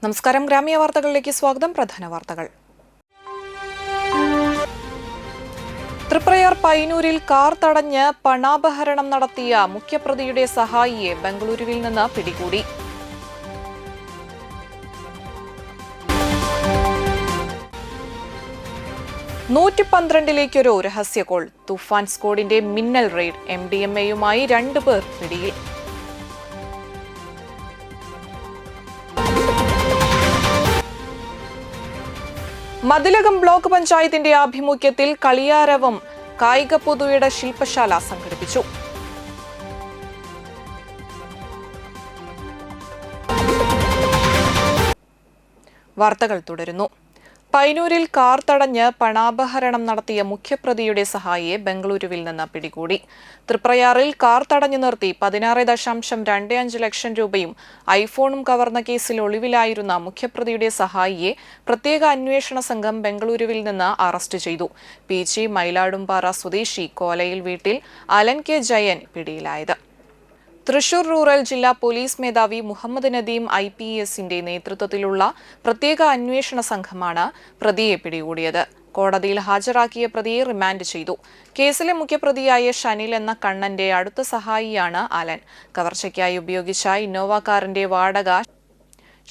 നമസ്കാരം. ഗ്രാമീയ വാർത്തകളിലേക്ക് സ്വാഗതം. പ്രധാന വാർത്തകൾ. തൃപ്രയാർ പയ്യന്നൂരിൽ കാർ തടഞ്ഞ് പണാപഹരണം നടത്തിയ മുഖ്യപ്രതിയുടെ സഹായിയെ ബംഗളൂരുവിൽ നിന്ന് പിടികൂടി. ിലേക്കൊരു രഹസ്യ കോൾ. തുഫാൻ സ്ക്വാഡിന്റെ മിന്നൽ റെയ്ഡ്. MDMA-യുമായി 2 പേർ പിടിയിൽ. മതിലകം ബ്ലോക്ക് പഞ്ചായത്തിന്റെ ആഭിമുഖ്യത്തിൽ കളിയാരവം കായിക പൊതുയുടെ ശില്പശാല സംഘടിപ്പിച്ചു. വാർത്തകൾ തുടരുന്നു. പയ്യന്നൂരിൽ കാർ തടഞ്ഞ് പണാപഹരണം നടത്തിയ മുഖ്യപ്രതിയുടെ സഹായിയെ ബംഗളൂരുവിൽ നിന്ന് പിടികൂടി. തൃപ്രയാറിൽ കാർ തടഞ്ഞു നിർത്തി 16.25 ലക്ഷം രൂപയും ഐഫോണും കവർന്ന കേസിൽ ഒളിവിലായിരുന്ന മുഖ്യപ്രതിയുടെ സഹായിയെ പ്രത്യേക അന്വേഷണ സംഘം ബംഗളൂരുവിൽ നിന്ന് അറസ്റ്റ് ചെയ്തു. PG മയിലാടുംപാറ സ്വദേശി കോലയിൽ വീട്ടിൽ അലൻ കെ ജയൻ പിടിയിലായത്. തൃശൂർ റൂറൽ ജില്ലാ പോലീസ് മേധാവി മുഹമ്മദ് നദീം IPS-ന്റെ നേതൃത്വത്തിലുള്ള പ്രത്യേക അന്വേഷണ സംഘമാണ് പ്രതിയെ പിടികൂടിയത്. കോടതിയിൽ ഹാജരാക്കിയ പ്രതിയെ റിമാൻഡ് ചെയ്തു. കേസിലെ മുഖ്യപ്രതിയായ ഷനിൽ എന്ന കണ്ണന്റെ അടുത്ത സഹായിയാണ് അലൻ. കവർച്ചയ്ക്കായി ഉപയോഗിച്ച ഇന്നോവ കാറിന്റെ വാടക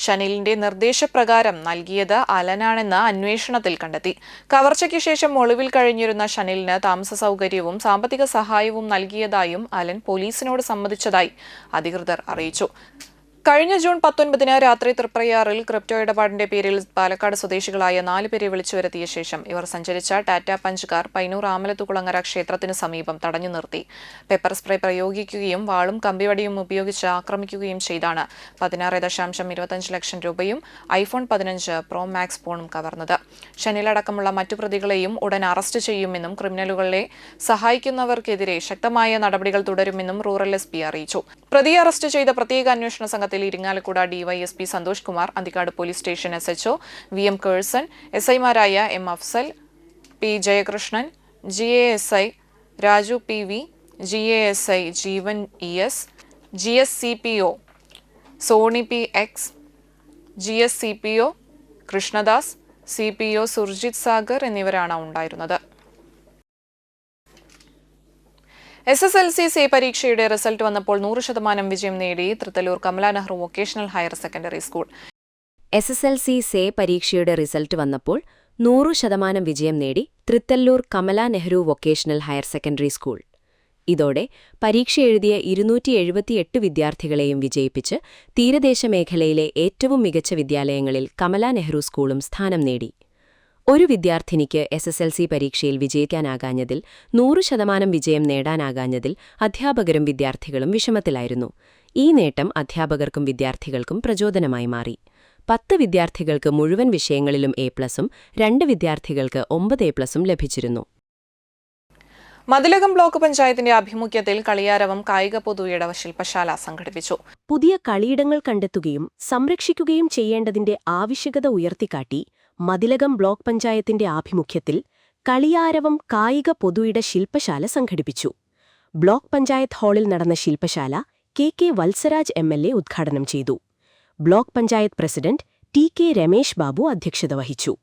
ഷനിലിന്റെ നിർദ്ദേശപ്രകാരം നൽകിയത് അലനാണെന്ന് അന്വേഷണത്തിൽ കണ്ടെത്തി. കവർച്ചയ്ക്ക് ശേഷം ഒളിവിൽ കഴിഞ്ഞിരുന്ന ഷനിലിന് താമസ സൗകര്യവും സാമ്പത്തിക സഹായവും നൽകിയതായും അലൻ പോലീസിനോട് സമ്മതിച്ചതായി അധികൃതർ അറിയിച്ചു. കഴിഞ്ഞ ജൂൺ 19 രാത്രി തൃപ്രയാറിൽ ക്രിപ്റ്റോ ഇടപാടിന്റെ പേരിൽ പാലക്കാട് സ്വദേശികളായ 4 പേരെ വിളിച്ചു വരുത്തിയ ശേഷം ഇവർ സഞ്ചരിച്ച ടാറ്റ പഞ്ച് കാർ പയ്യന്നൂർ ആമലത്തുകുളങ്ങര ക്ഷേത്രത്തിന് സമീപം തടഞ്ഞു നിർത്തി പെപ്പർ സ്പ്രേ പ്രയോഗിക്കുകയും വാളും കമ്പിവടിയും ഉപയോഗിച്ച് ആക്രമിക്കുകയും ചെയ്താണ് 16.25 ലക്ഷം രൂപയും ഐഫോൺ 15 പ്രോ മാക്സ് ഫോണും കവർന്നത്. ഷനിലടക്കമുള്ള മറ്റു പ്രതികളെയും ഉടൻ അറസ്റ്റ് ചെയ്യുമെന്നും ക്രിമിനലുകളെ സഹായിക്കുന്നവർക്കെതിരെ ശക്തമായ നടപടികൾ തുടരുമെന്നും റൂറൽ SP അറിയിച്ചു. പ്രതിയെ അറസ്റ്റ് ചെയ്ത പ്രത്യേക അന്വേഷണ സംഘത്തിൽ Irinjalakuda DYSP Santhosh Kumar, Anthikad police station SHO VM Kerson, SI-മാരായ M Afsal, P Jayakrishnan, GASI Raju PV, GASI Jeevan ES, GSCPO Soni PX, GSCPO Krishnadas, CPO Surjith Sagar എന്നിവരാണ് ഉണ്ടായിരുന്നത്. SSLC പരീക്ഷയുടെ റിസൾട്ട് വന്നപ്പോൾ 100% വിജയം നേടി Thrithallur Kamala Nehru vocational higher secondary school. SSLC പരീക്ഷയുടെ റിസൾട്ട് വന്നപ്പോൾ 100% വിജയം നേടി Thrithallur Kamala Nehru vocational higher secondary school. ഇതോടെ പരീക്ഷ എഴുതിയ 278 വിദ്യാർത്ഥികളെയും വിജയിപ്പിച്ച് തീരദേശ മേഖലയിലെ ഏറ്റവും മികച്ച വിദ്യാലയങ്ങളിൽ കമല നെഹ്റു സ്കൂളും സ്ഥാനം നേടി. ഒരു വിദ്യാർത്ഥിനിക്ക് SSLC പരീക്ഷയിൽ വിജയിക്കാനാകാഞ്ഞതിൽ 100% വിജയം നേടാനാകാഞ്ഞതിൽ അധ്യാപകരും വിദ്യാർത്ഥികളും വിഷമത്തിലായിരുന്നു. ഈ നേട്ടം അധ്യാപകർക്കും വിദ്യാർത്ഥികൾക്കും പ്രചോദനമായി മാറി. 10 വിദ്യാർത്ഥികൾക്ക് മുഴുവൻ വിഷയങ്ങളിലും A+ഉം 2 വിദ്യാർത്ഥികൾക്ക് 9 A+ഉം ലഭിച്ചിരുന്നു. മതിലകം ബ്ലോക്ക് പഞ്ചായത്തിന്റെ ആഭിമുഖ്യത്തിൽ കളിയാരവം കായിക പൊതുയുടെ ശില്പശാല സംഘടിപ്പിച്ചു. പുതിയ കളിയിടങ്ങൾ കണ്ടെത്തുകയും സംരക്ഷിക്കുകയും ചെയ്യേണ്ടതിന്റെ ആവശ്യകത ഉയർത്തിക്കാട്ടി മതിലകം ബ്ലോക്ക് പഞ്ചായത്തിന്റെ ആഭിമുഖ്യത്തിൽ കളിയാരവം കായിക പൊതുയിട ശില്പശാല സംഘടിപ്പിച്ചു. ബ്ലോക്ക് പഞ്ചായത്ത് ഹാളിൽ നടന്ന ശില്പശാല KK വത്സരാജ് MLA ഉദ്ഘാടനം ചെയ്തു. Block panchayat president TK Ramesh Babu അധ്യക്ഷത വഹിച്ചു.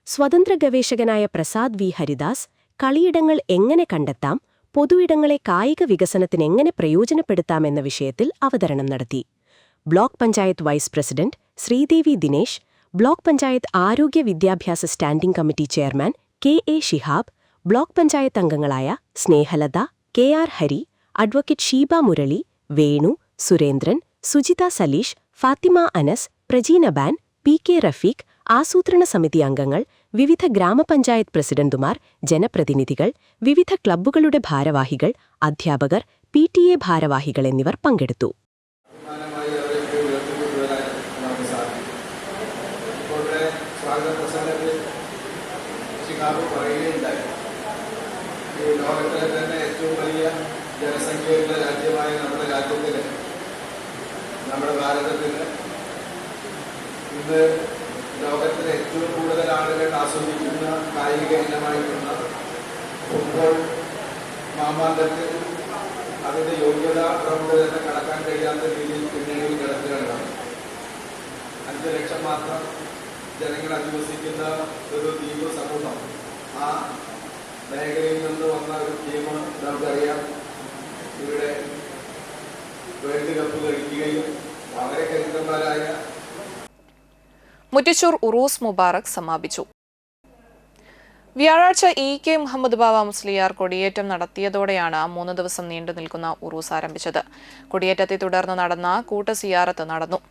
സ്വതന്ത്ര ഗവേഷകനായ പ്രസാദ് V ഹരിദാസ് കളിയിടങ്ങൾ എങ്ങനെ കണ്ടെത്താം, പൊതുയിടങ്ങളെ കായിക വികസനത്തിനെങ്ങനെ പ്രയോജനപ്പെടുത്താമെന്ന വിഷയത്തിൽ അവതരണം നടത്തി. Block panchayat vice president Sreedevi Dinesh, block panchayat ആരോഗ്യ വിദ്യാഭ്യാസ standing committee chairman KA Shihab, block panchayat അംഗങ്ങളായ Snehalatha, KR Hari, advocate Sheeba Murali, Venu, Surendran, Sujitha Saleesh, Fathima Anas, Prajeena Ban, PK Rafeeq, ആസൂത്രണ സമിതി അംഗങ്ങൾ, വിവിധ ഗ്രാമപഞ്ചായത്ത് പ്രസിഡന്റുമാർ, ജനപ്രതിനിധികൾ, വിവിധ ക്ലബ്ബുകളുടെ ഭാരവാഹികൾ, അധ്യാപകർ, PTA ഭാരവാഹികൾ എന്നിവർ പങ്കെടുത്തു. ലോകത്തിലെ തന്നെ ഏറ്റവും വലിയ ജനസംഖ്യയുള്ള രാജ്യമായ നമ്മുടെ രാജ്യത്തിൽ, നമ്മുടെ ഭാരതത്തിൽ ഇന്ന് ലോകത്തിലെ ഏറ്റവും കൂടുതൽ ആളുകൾ ആസ്വദിക്കുന്ന കായിക ഇനമായിട്ടുള്ള ഫുട്ബോൾ മാമാങ്കത്തിൽ അതിൻ്റെ യോഗ്യത നമുക്ക് തന്നെ കടക്കാൻ കഴിയാത്ത രീതിയിൽ പിന്നീട് കിടക്കുകയാണ്. 5 ലക്ഷം മാത്രം ജനങ്ങൾ അധിവസിക്കുന്ന ഒരു ദ്വീപ് സമൂഹം. ആ മേഖലയിൽ നിന്ന് വന്ന ഒരു ടീം നമുക്കറിയാം ഇവിടെ വേൾഡ് കപ്പ് കളിക്കുകയും വളരെ കരുത്തന്മാരായ. മുറ്റിച്ചൂർ ഉറൂസ് മുബാറക് സമാപിച്ചു. വ്യാഴാഴ്ച E.K. മുഹമ്മദ് ബാവ മുസ്ലിയാർ കൊടിയേറ്റം നടത്തിയതോടെയാണ് 3 ദിവസം നീണ്ടു നിൽക്കുന്ന ഉറൂസ് ആരംഭിച്ചത്. കൊടിയേറ്റത്തെ തുടർന്ന് നടന്ന കൂട്ടസിയാറത്ത് നടന്നു.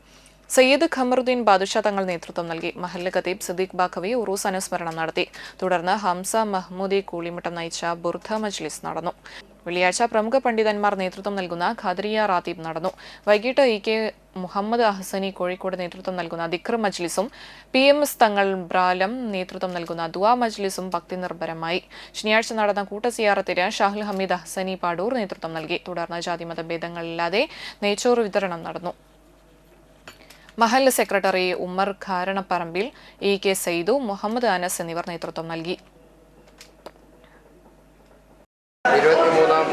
സയ്യിദ് ഖമറുദ്ദീൻ ബാദുഷ തങ്ങൾ നേതൃത്വം നൽകി. മഹല്ല് ഖതീബ് സിദ്ദീഖ് ബാഖവി ഉറൂസ് അനുസ്മരണം നടത്തി. തുടർന്ന് ഹംസ മഹ്മൂദി കൂളിമുട്ടം നയിച്ച ബുർദ മജ്ലിസ് നടന്നു. വെള്ളിയാഴ്ച പ്രമുഖ പണ്ഡിതന്മാർ നേതൃത്വം നൽകുന്ന ഖാദിറിയ റാത്തീബ് നടന്നു. വൈകിട്ട് E.K. മുഹമ്മദ് അഹ്സനി കോഴിക്കോട് നേതൃത്വം നൽകുന്ന ദിക്ർ മജ്ലിസും PMS തങ്ങൾ ബ്രാലം നേതൃത്വം നൽകുന്ന ദുആ മജ്ലിസും ഭക്തി നിർഭരമായി. ശനിയാഴ്ച നടന്ന കൂട്ടസിയാറത്തിന് ഷാഹുൽ ഹമീദ് അഹ്സനി പാടൂർ നേതൃത്വം നൽകി. തുടർന്ന് ജാതിമത ഭേദങ്ങളില്ലാതെ നെയ്ച്ചോറ് വിതരണം നടന്നു. മഹല്ല് സെക്രട്ടറി ഉമ്മർ ഖാരണപ്പറമ്പിൽ, E.K. സൈദു, മുഹമ്മദ് അനസ് എന്നിവർ നേതൃത്വം നൽകി. 23-ാം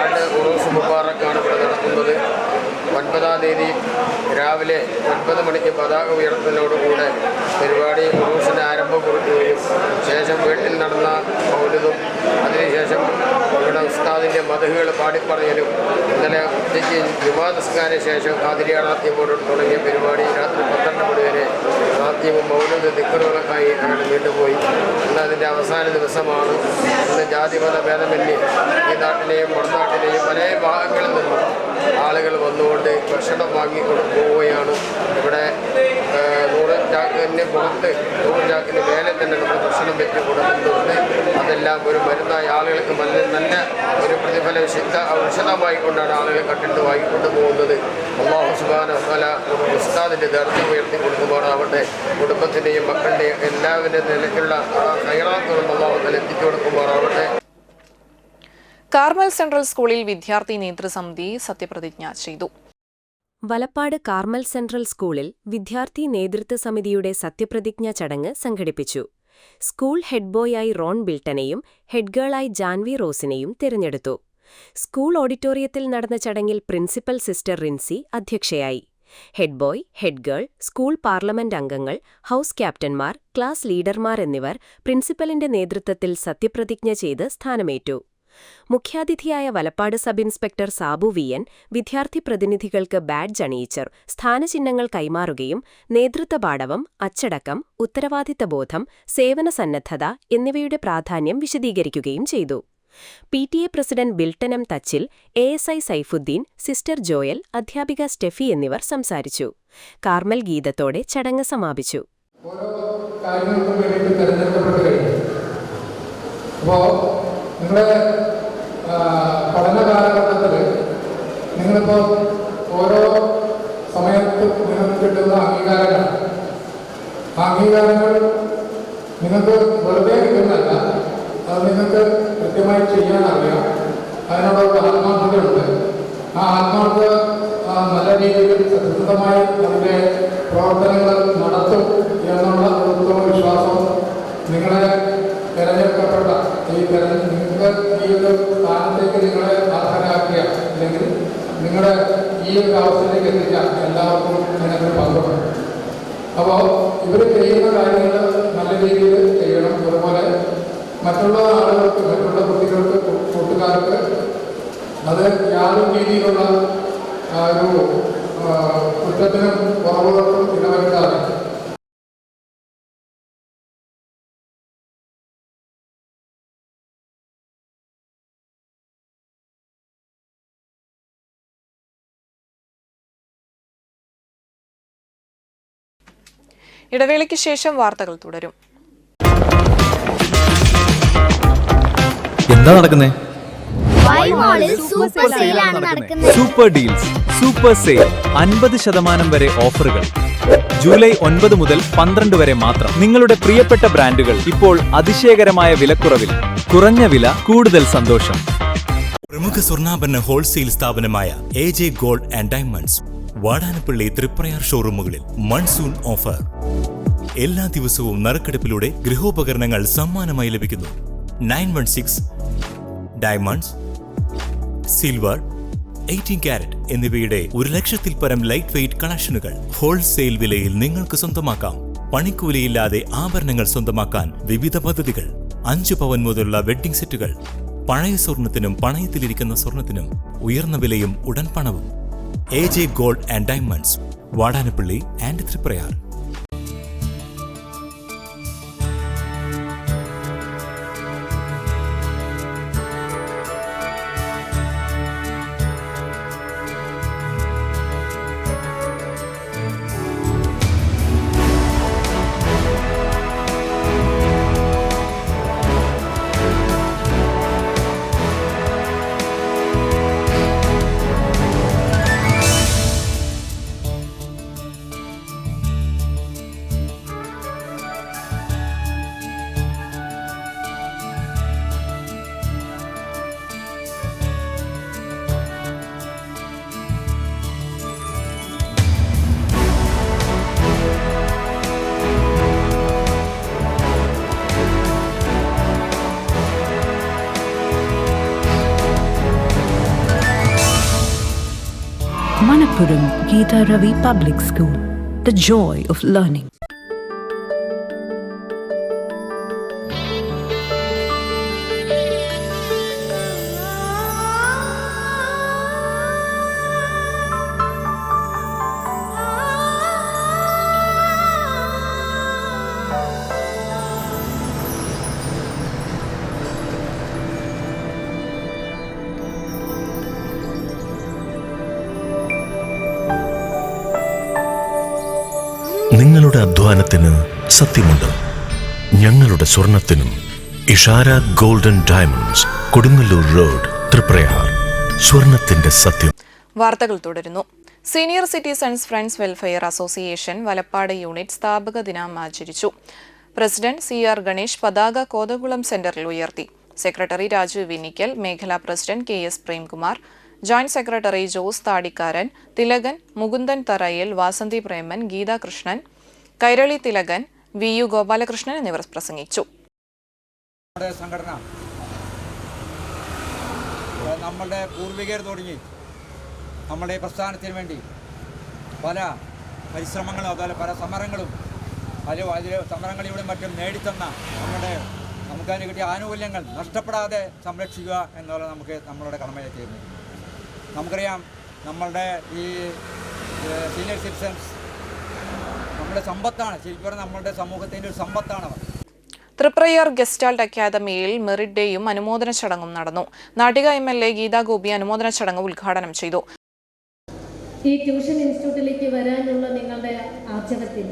ആണ്ട് ഉറൂസ് മുബാറക്കാണ് ഇവിടെ നടക്കുന്നത്. 9-ാം തീയതി രാവിലെ 9 മണിക്ക് പതാക ഉയർത്തുന്നതോടുകൂടെ പരിപാടി ഉറൂസിൻ്റെ ആരംഭം കുറിക്കുകയും ശേഷം വീട്ടിൽ നടന്ന മൗലിദും അതിനുശേഷം ഇവിടെ ഉസ്താദിൻ്റെ മദഹുകൾ പാടിപ്പറയലും ഇന്നലെ ഉച്ചയ്ക്ക് ജുമാ നിസ്കാരത്തിന് ശേഷം ഖാദിരിയ റാത്തീബോട് തുടങ്ങിയ പരിപാടി രാത്രി 12 മണി വരെ റാത്തീബും മൗലിദ് ദിക്റുകളൊക്കെയായി അങ്ങനെ നീണ്ടുപോയി. ഇന്ന് അതിൻ്റെ അവസാന ദിവസമാണ്. ഇന്ന് ജാതിമത ഭേദമന്യേ ഈ നാട്ടിലെയും പുറനാട്ടിലെയും പല ഭാഗങ്ങളിൽ നിന്നും ആളുകൾ വന്നുകൊണ്ട് ഭക്ഷണം വാങ്ങിക്കൊണ്ട് പോവുകയാണ്. ഇവിടെ 100 ചാക്കിന് പുറത്ത് 100 ചാക്കിന് മേലെ തന്നെ നമ്മൾ ഭക്ഷണം വെച്ച് കൊടുക്കുന്നുണ്ട്. അതെല്ലാം ഒരു മരുന്നായി ആളുകൾക്ക് നല്ല ഒരു പ്രതിഫലം ഔഷധമായിക്കൊണ്ടാണ് ആളുകൾ കണ്ടിട്ട് വാങ്ങിക്കൊണ്ട് പോകുന്നത്. അല്ലാഹു സുബ്ഹാനഹു വ തആല ഉസ്താദിൻ്റെ ദർജ ഉയർത്തി കൊടുക്കുമാറാവട്ടെ. കുടുംബത്തിൻ്റെയും മക്കളുടെയും എല്ലാവരുടെ നിലയ്ക്കുള്ള ഖൈറാത്തുകളും അല്ലാഹു തആല എത്തിച്ചു കൊടുക്കുമാറാവട്ടെ. കാർമൽ സെൻട്രൽ സ്കൂളിൽ വിദ്യാർത്ഥി നേതൃസമിതി സത്യപ്രതിജ്ഞ ചെയ്തു. വലപ്പാട് കാർമൽ സെൻട്രൽ സ്കൂളിൽ വിദ്യാർത്ഥി നേതൃത്വ സമിതിയുടെ സത്യപ്രതിജ്ഞാ ചടങ്ങ് സംഘടിപ്പിച്ചു. സ്കൂൾ ഹെഡ് ബോയായി റോൺ ബിൽട്ടനെയും ഹെഡ് ഗേളായി ജാൻവി റോസിനെയും തിരഞ്ഞെടുത്തു. സ്കൂൾ ഓഡിറ്റോറിയത്തിൽ നടന്ന ചടങ്ങിൽ പ്രിൻസിപ്പൽ സിസ്റ്റർ റിൻസി അധ്യക്ഷയായി. Head boy, head girl, school parliament അംഗങ്ങൾ, ഹൌസ് ക്യാപ്റ്റന്മാർ, ക്ലാസ് ലീഡർമാർ എന്നിവർ പ്രിൻസിപ്പലിന്റെ നേതൃത്വത്തിൽ സത്യപ്രതിജ്ഞ ചെയ്ത് സ്ഥാനമേറ്റു. മുഖ്യാതിഥിയായ Valappad sub inspector Sabu VN വിദ്യാർത്ഥി പ്രതിനിധികൾക്ക് ബാഡ്ജ് അണിയിച്ചർ സ്ഥാനചിഹ്നങ്ങൾ കൈമാറുകയും നേതൃത്വപാടവം, അച്ചടക്കം, ഉത്തരവാദിത്തബോധം, സേവനസന്നദ്ധത എന്നിവയുടെ പ്രാധാന്യം വിശദീകരിക്കുകയും ചെയ്തു. PTA president Bilton M Thachil, ASI Saifuddin, sister Joel, അധ്യാപിക സ്റ്റെഫി എന്നിവർ സംസാരിച്ചു. കാർമൽ ഗീതത്തോടെ ചടങ്ങ് സമാപിച്ചു. നിങ്ങളുടെ പഠന കാലഘട്ടത്തിൽ നിങ്ങളിപ്പോൾ ഓരോ സമയത്ത് നിങ്ങൾക്ക് കിട്ടുന്ന അംഗീകാരങ്ങൾ, അംഗീകാരങ്ങൾ നിങ്ങൾക്ക് വെറുതെ കിട്ടുന്നതല്ല, അത് നിങ്ങൾക്ക് കൃത്യമായി ചെയ്യാനറിയാം. അതിനോടൊരു ആത്മാർത്ഥതയുണ്ട്. ആ ആത്മാർത്ഥത നല്ല രീതിയിൽ സത്യസന്ധമായി അതിൻ്റെ പ്രവർത്തനങ്ങൾ നടത്തും എന്നുള്ള ഉത്തമ വിശ്വാസം നിങ്ങളെ തിരഞ്ഞെടുക്കപ്പെട്ട നിങ്ങൾക്ക് ഈ ഒരു സ്ഥാനത്തേക്ക് നിങ്ങളെ അർഹരാക്കിയ അല്ലെങ്കിൽ നിങ്ങളെ ഈ ഒരു അവസ്ഥയിലേക്ക് എത്തിച്ച എല്ലാവർക്കും ഇതിനകത്ത് പങ്കുണ്ട്. അപ്പോൾ ഇവർ ചെയ്യുന്ന കാര്യങ്ങൾ നല്ല രീതിയിൽ ചെയ്യണം. അതുപോലെ മറ്റുള്ള ആളുകൾക്ക്, മറ്റുള്ള കുട്ടികൾക്ക്, കൂട്ടുകാർക്ക് അത് യാതൊരു രീതിയിലുള്ള ഒരു കുറ്റത്തിനും കുറവുകൾക്കും ഇടവരുത്താതെ ഇടവേളയ്ക്ക് ശേഷം വാർത്തകൾ തുടരും. എന്താ നടക്കുന്നേ? സൂപ്പർ ഡീൽസ്, സൂപ്പർ സെയിൽ, 50% വരെ ഓഫറുകൾ. ജൂലൈ 9 മുതൽ 12 വരെ മാത്രം. നിങ്ങളുടെ പ്രിയപ്പെട്ട ബ്രാൻഡുകൾ ഇപ്പോൾ അതിശയകരമായ വിലക്കുറവിൽ. കുറഞ്ഞ വില, കൂടുതൽ സന്തോഷം. പ്രമുഖ സ്വർണ്ണാഭരണ ഹോൾസെയിൽ സ്ഥാപനമായ AJ gold and diamonds Vadanappally Triprayar ഷോറൂമുകളിൽ മൺസൂൺ ഓഫർ. എല്ലാ ദിവസവും നറുക്കെടുപ്പിലൂടെ ഗൃഹോപകരണങ്ങൾ സമ്മാനമായി ലഭിക്കുന്നു. 916 ഡയമണ്ട്സ്, സിൽവർ, 18 കാരറ്റ് എന്നിവയുടെ 1,00,000-ൽ പരം ലൈറ്റ് വെയ്റ്റ് കളക്ഷനുകൾ ഹോൾസെയിൽ വിലയിൽ നിങ്ങൾക്ക് സ്വന്തമാക്കാം. പണിക്കൂലിയില്ലാതെ ആഭരണങ്ങൾ സ്വന്തമാക്കാൻ വിവിധ പദ്ധതികൾ. 5 പവൻ മുതലുള്ള വെഡ്ഡിംഗ് സെറ്റുകൾ. പഴയ സ്വർണത്തിനും പണയത്തിലിരിക്കുന്ന സ്വർണത്തിനും ഉയർന്ന വിലയും ഉടൻ പണവും. AJ gold and diamonds, Vatanappally and Thriprayar. Manappuram Geeta Ravi Public School, the joy of learning. നിങ്ങളുടെ അധ്വാനത്തിന് സത്യമുണ്ട്. ഞങ്ങളുടെ സ്വർണത്തിനും. Ishara golden diamonds, Kodungallur road, Triprayar. സ്വർണത്തിന്റെ സത്യം. വാർത്തകൾ തുടരുന്നു. Senior citizens friends welfare association Valappad unit സ്ഥാപക ദിനം ആചരിച്ചു. പ്രസിഡന്റ് CR ഗണേഷ് പതാക കോതകുളം സെന്ററിൽ ഉയർത്തി. സെക്രട്ടറി രാജു വിനിക്കൽ, മേഖലാ president KS Premkumar, joint secretary Jose Thadikkaran, Thilakan, Mukundan Tharayil, Vasanthi Preman, Gita Krishnan, Kairali Thilakan, VU Gopalakrishnan എന്നിവർ പ്രസംഗിച്ചു. സംഘടന നമ്മളുടെ പൂർവികർ തുടങ്ങി നമ്മുടെ പ്രസ്ഥാനത്തിന് വേണ്ടി പല പരിശ്രമങ്ങളും അതുപോലെ പല സമരങ്ങളും സമരങ്ങളിലൂടെ മറ്റും നേടിത്തന്ന നമുക്കതിന് കിട്ടിയ ആനുകൂല്യങ്ങൾ നഷ്ടപ്പെടാതെ സംരക്ഷിക്കുക എന്നുള്ളത് നമ്മളുടെ കടമയായി തീരുന്നു. നമുക്കറിയാം നമ്മളുടെ ഈ സീനിയർ സിറ്റിസൺസ് നമ്മുടെ സമ്പത്താണ്. ശരിക്കും പറഞ്ഞാൽ നമ്മളുടെ സമൂഹത്തിൻ്റെ ഒരു സമ്പത്താണ് അവർ. തൃപ്രയാർ ഗസ്റ്റാൾഡ് അക്കാദമിയിൽ മെറിറ്റ് ഡേയും അനുമോദന ചടങ്ങും നടന്നു. നാട്ടിക MLA ഗീതാ ഗോപി അനുമോദന ചടങ്ങ് ഉദ്ഘാടനം ചെയ്തു. ഈ ട്യൂഷൻ ഇൻസ്റ്റിറ്റ്യൂട്ടിലേക്ക് വരാനുള്ള നിങ്ങളുടെ ആർജവത്തിൽ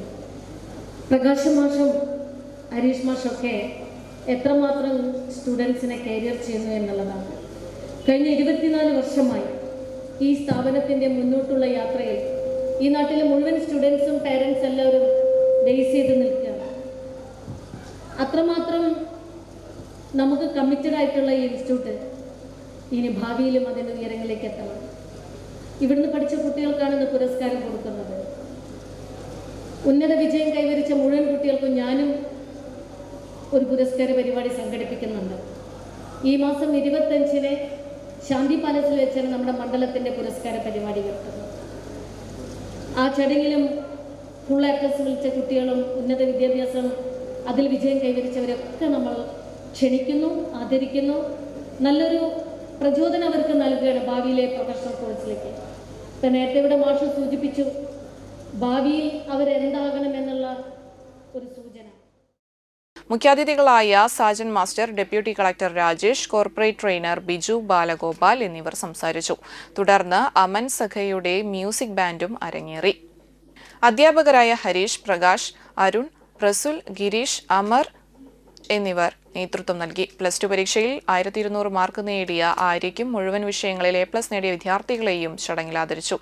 പ്രകാശ് മാഷും ഹരീഷ് മാഷൊക്കെ എത്രമാത്രം സ്റ്റുഡൻസിനെ കരിയർ ചെയ്യുന്നു എന്നുള്ളതാണ്. കഴിഞ്ഞ 24 വർഷമായി ഈ സ്ഥാപനത്തിൻ്റെ മുന്നോട്ടുള്ള യാത്രയിൽ ഈ നാട്ടിലെ മുഴുവൻ സ്റ്റുഡൻസും പേരൻസ് എല്ലാവരും ബേസ് ചെയ്ത് നിൽക്കുകയാണ്. അത്രമാത്രം നമുക്ക് കമ്മിറ്റഡ് ആയിട്ടുള്ള ഈ ഇൻസ്റ്റിറ്റ്യൂട്ട് ഇനി ഭാവിയിലും അതിൻ്റെ ഉയരങ്ങളിലേക്ക് എത്തണം. ഇവിടുന്ന് പഠിച്ച കുട്ടികൾക്കാണ് ഇന്ന് പുരസ്കാരം കൊടുക്കുന്നത്. ഉന്നത വിജയം കൈവരിച്ച മുഴുവൻ കുട്ടികൾക്കും ഞാനും ഒരു പുരസ്കാര പരിപാടി സംഘടിപ്പിക്കുന്നുണ്ട്. ഈ മാസം 25-ന് ശാന്തി പാലസിൽ വെച്ചാണ് നമ്മുടെ മണ്ഡലത്തിൻ്റെ പുരസ്കാര പരിപാടി നടത്തുന്നത്. ആ ചടങ്ങിലും ഫുൾ ആക്ടേഴ്സ് വിളിച്ച കുട്ടികളും ഉന്നത വിദ്യാഭ്യാസം അതിൽ വിജയം കൈവരിച്ചവരൊക്കെ നമ്മൾ ക്ഷണിക്കുന്നു, ആദരിക്കുന്നു. നല്ലൊരു പ്രചോദനം അവർക്ക് നൽകുകയാണ് ഭാവിയിലെ പ്രൊഫഷണൽ കോഴ്സിലേക്ക്. ഇപ്പം നേരത്തെ ഇവിടെ മാഷ് സൂചിപ്പിച്ചു, ഭാവിയിൽ അവരെന്താകണമെന്നുള്ള ഒരു സൂചന. മുഖ്യാതിഥികളായ Sajan master, deputy collector Rajesh, corporate trainer Biju Balagopal എന്നിവർ സംസാരിച്ചു. തുടർന്ന് അമൻ സഖയുടെ മ്യൂസിക് ബാൻഡും അരങ്ങേറി. അധ്യാപകരായ ഹരീഷ്, പ്രകാശ്, അരുൺ, പ്രസുൽ, ഗിരീഷ്, അമർ എന്നിവർ നേതൃത്വം നൽകി. +2 പരീക്ഷയിൽ 1200 മാർക്ക് നേടിയ ആര്യയ്ക്കും മുഴുവൻ വിഷയങ്ങളിൽ A+ നേടിയ വിദ്യാർത്ഥികളെയും ചടങ്ങിൽ ആദരിച്ചു.